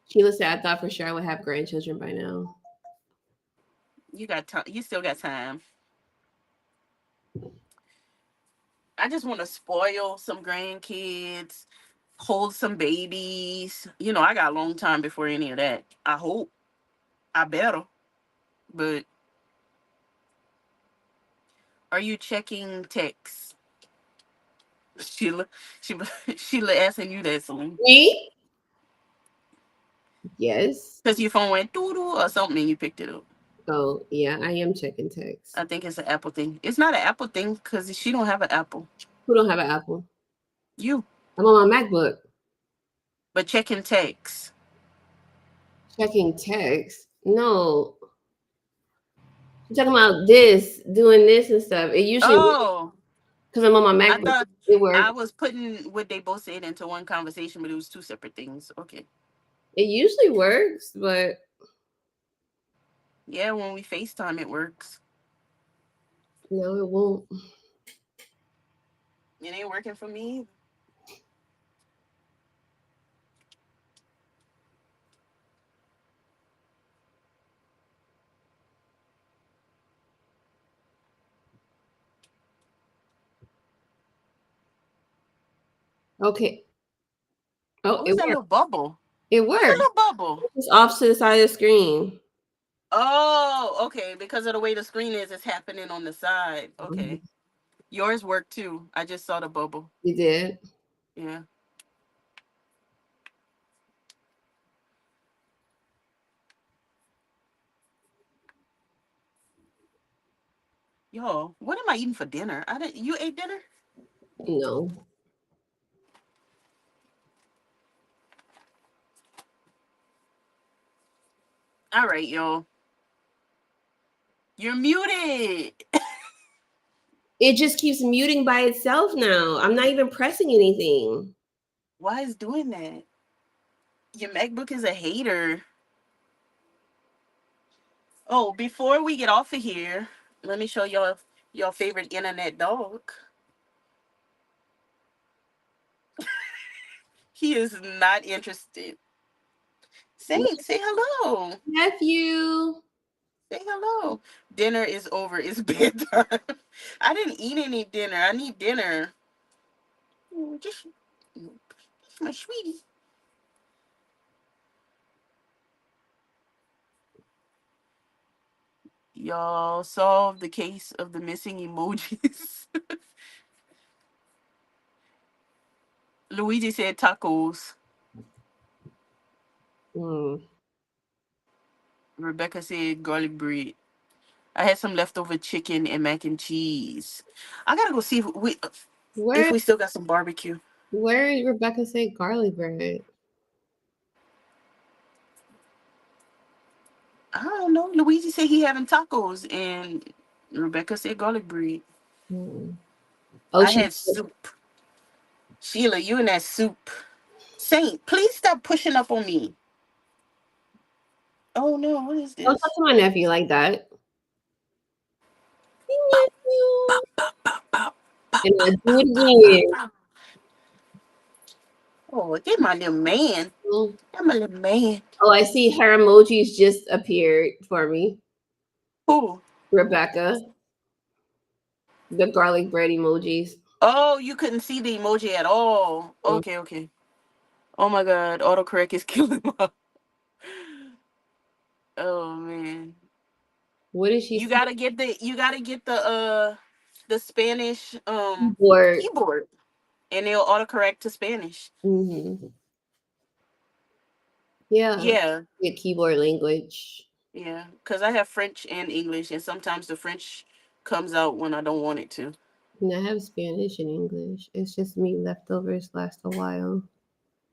Sheila said I thought for sure I would have grandchildren by now. You got time. You still got time. I just want to spoil some grandkids, hold some babies. I got a long time before any of that. I hope. I better. But are you checking texts? Sheila, Sheila, Sheila asking you that, Celine. Me? Yes. Because your phone went doo doo or something and you picked it up. Oh, yeah, I am checking text. I think it's an Apple thing. It's not an Apple thing because she don't have an Apple. Who don't have an Apple? You. I'm on my MacBook. But checking text. Checking text. No, I'm talking about this, doing this and stuff. It usually Oh, because I'm on my I MacBook. thought It I works. was putting what they both said into one conversation, but it was two separate things. Okay. It usually works, but Yeah, when we FaceTime, it works. no, it won't. It ain't working for me. Okay. Oh, What was it that worked. little bubble? It What's that worked. little bubble? It's off to the side of the screen. Oh, okay. Because of the way the screen is, it's happening on the side. Okay. Yours worked too. I just saw the bubble. You did. Yeah. Yo, what am I eating for dinner? I didn't. You ate dinner? No. All right, yo. You're muted. It just keeps muting by itself now. I'm not even pressing anything. Why is doing that? Your MacBook is a hater. Oh, before we get off of here, let me show y'all your favorite internet dog. He is not interested. Say hello. Nephew. Say hello. Dinner is over. It's bedtime. I didn't eat any dinner. I need dinner. Just my sweetie. Y'all solve the case of the missing emojis. Luigi said tacos. Mm. Rebecca said garlic bread. I had some leftover chicken and mac and cheese. I gotta go see if Where we still got some barbecue. where did Rebecca say garlic bread? I don't know. Luigi said he having tacos, and Rebecca said garlic bread. Mm. Oh, I she had soup. Sheila, you and that soup. Saint, please stop pushing up on me. Oh no, what is don't talk this? to my nephew like that. Hey, Bow, bow, nephew. bow, bow, bow, bow, And bow, I do bow, it bow, bow, again. bow. Oh, get my little man. Oh, That my little man. I see her emojis just appeared for me. Who? Rebecca, the garlic bread emojis. Oh, you couldn't see the emoji at all. Mm. Okay, okay. Oh my god, autocorrect is killing my. Oh man. What did she say? You gotta get the Spanish Keyboard. keyboard, and it'll autocorrect to Spanish. Hmm. Yeah, Yeah, yeah, keyboard language. yeah. Cause I have French and English, and sometimes the French comes out when I don't want it to. And I have Spanish and English. It's just me leftovers last a while.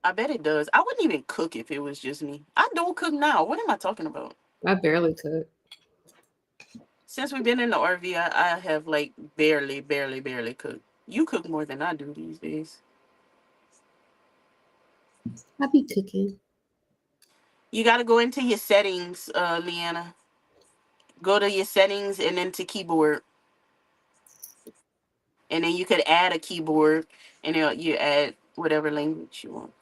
I bet it does. I wouldn't even cook if it was just me. I don't cook now. What am I talking about? I barely cook. Since we've been in the RV, I have like barely cooked. You cook more than I do these days. I be cooking. You got to go into your settings, Leanna. Go to your settings and then to keyboard, and then you could add a keyboard, and you add whatever language you want.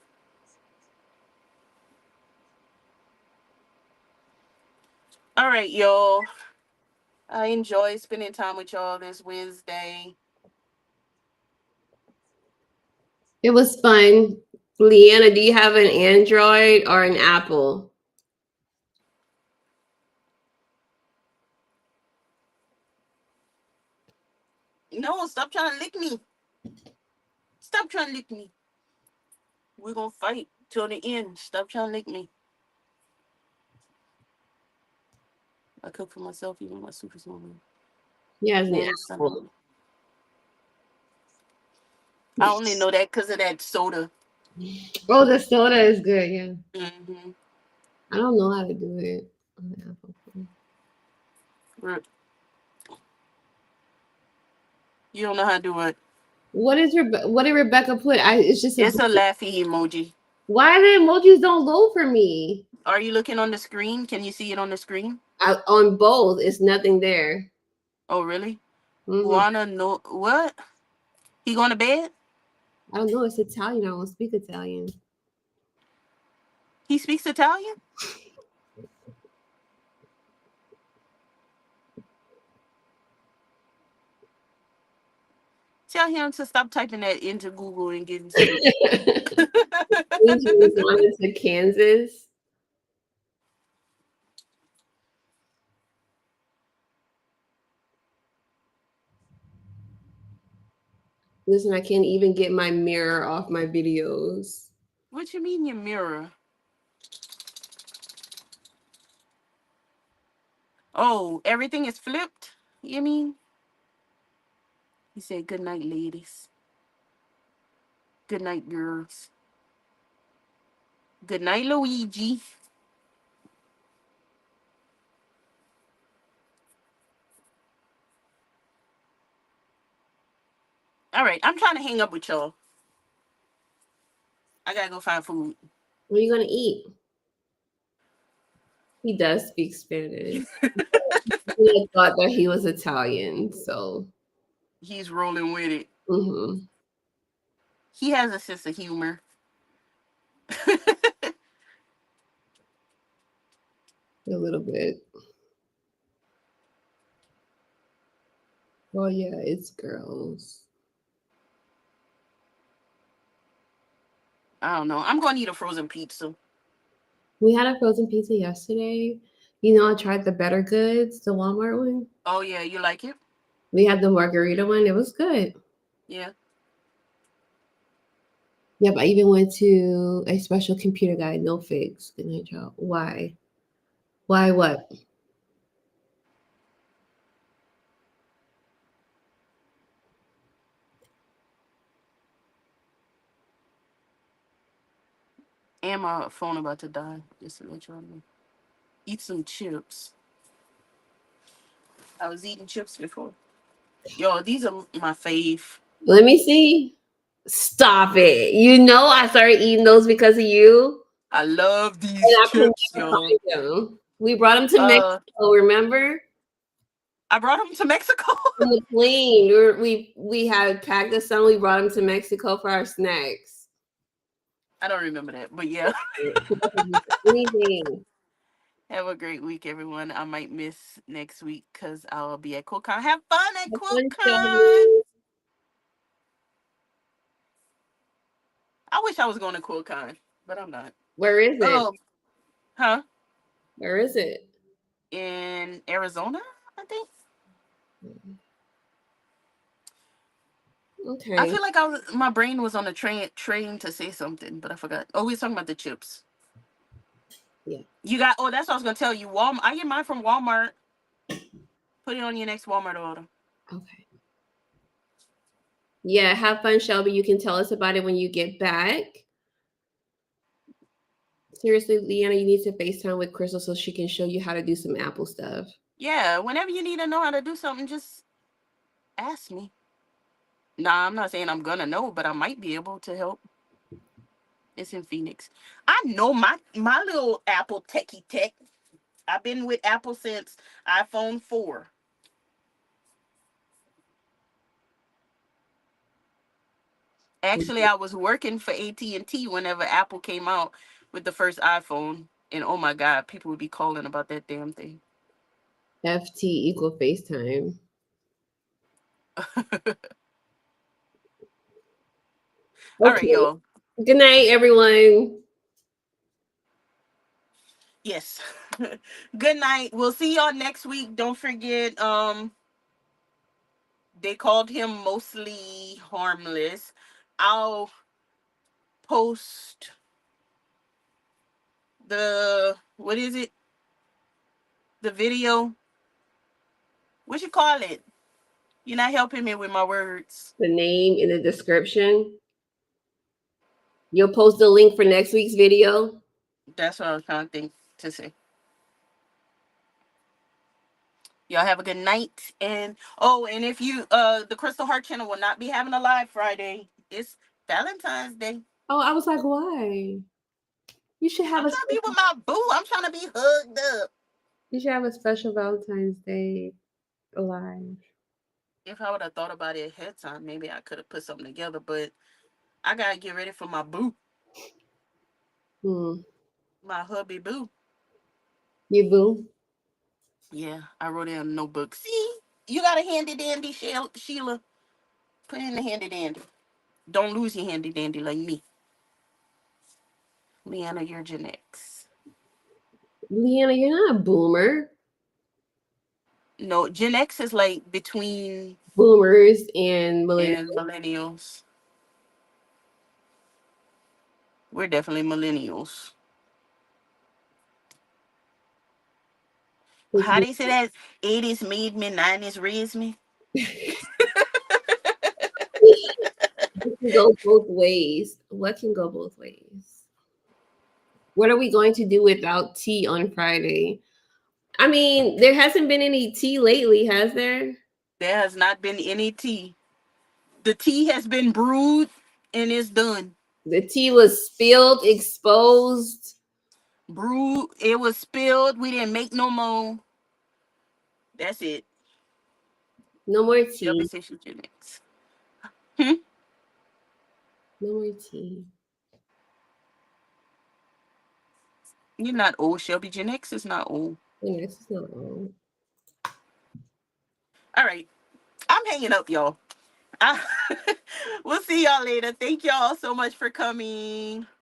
All right, y'all. I enjoy spending time with y'all this Wednesday. It was fun. Leanna, do you have an Android or an Apple? No, stop trying to lick me. Stop trying to lick me. We're gonna fight till the end. Stop trying to lick me. I cook for myself, even my super small. He has an Then Apple. some. I only know that because of that soda. Oh, the soda is good. Yeah, Hmm. I don't know how to do it on the Apple phone. You don't know how to do it. What did Rebecca put? It's just a. It's a laughy emoji. Why the emojis don't load for me? Are you looking on the screen? Can you see it on the screen? On both, it's nothing there. Oh, really? Hmm. Wanna know what? He going to bed? I don't know. It's Italian. I don't speak Italian. He speaks Italian? Tell him to stop typing that into Google and getting sleep. Means he was on to Kansas. Listen, I can't even get my mirror off my videos. What you mean your mirror? Oh, everything is flipped? You mean? He said, good night, ladies. Good night, girls. Good night, Luigi. All right, I'm trying to hang up with y'all. I gotta go find food. What are you gonna eat? He does speak Spanish. I thought that he was Italian, so He's rolling with it. hmm He has a sense of humor. a little bit. Oh yeah, it's girls. I don't know. I'm gonna eat a frozen pizza. We had a frozen pizza yesterday. You know, I tried the Better Goods, the Walmart one. Oh yeah, you like it? We had the margarita one. It was good. Yeah. Yep, I even went to a special computer guy, no figs. Good night, y'all. Why? Why what? And my phone about to die. Just to let y'all know. Eat some chips. I was eating chips before. Yo, these are my fave. Let me see. Stop it. You know I started eating those because of you. I love And these I could chips, never yo. find them. We brought them to Uh, Mexico, remember? I brought them to Mexico. On the plane. We had packed us some. We brought them to Mexico for our snacks. I don't remember that, but yeah. Anything. Have a great week, everyone. I might miss next week because I'll be at QuiltCon. Have fun at Have fun, QuiltCon. Shelby. I wish I was going to QuiltCon, but I'm not. Where is it? Oh, huh? Where is it? In Arizona, I think. I Okay. feel like my brain was on a train to say something, but I forgot. Oh, we were talking about the chips. Yeah. You got. Oh, that's what I was gonna tell you. Walmart. I get mine from Walmart. Put it on your next Walmart order. Okay. Yeah, have fun, Shelby. You can tell us about it when you get back. Seriously, Leanna, you need to FaceTime with Crystal so she can show you how to do some Apple stuff. Yeah. Whenever you need to know how to do something, just ask me. Nah, I'm not saying I'm gonna know, but I might be able to help. It's in Phoenix. I know my little Apple techie tech. I've been with Apple since iPhone 4. Actually, I was working for AT&T whenever Apple came out with the first iPhone, and oh my god, people would be calling about that damn thing. FT equal FaceTime. All right, Okay. y'all. Good night, everyone. Yes. Good night. We'll see y'all next week. Don't forget, they called him mostly harmless. I'll post the what is it? The video. What you call it? You're not helping me with my words. The name in the description. You'll post the link for next week's video. That's what I was trying to think to say. Y'all have a good night. And oh, and if you the Crystal Heart channel will not be having a live Friday. It's Valentine's Day. Oh, I was like, why? You should have I'm a trying to be with my boo. I'm trying to be hugged up. special Valentine's Day live. If I would have thought about it ahead of time, maybe I could have put something together, but I gotta get ready for my boo. Hmm. My hubby boo. You boo. Yeah, I wrote it in a notebook. See? You got a handy dandy, Sheila. Put in the handy dandy. Don't lose your handy dandy like me. Leanna, you're Gen X. Leanna, you're not a boomer. No, Gen X is like between Boomers and millennials. and millennials. We're definitely millennials. How they say that 80s made me, 90s raised me? It can go both ways. What can go both ways? What are we going to do without tea on Friday? I mean, there hasn't been any tea lately, has there? There has not been any tea. The tea has been brewed and it's done. The tea was spilled, exposed. Brewed, it was spilled. We didn't make no more. That's it. No more Shelby tea. says she's Gen X. Hmm? No more tea. You're not old, Shelby. Gen X is not old. Yeah, this is not wrong. All right. I'm hanging up, y'all. I- we'll see y'all later. Thank y'all so much for coming.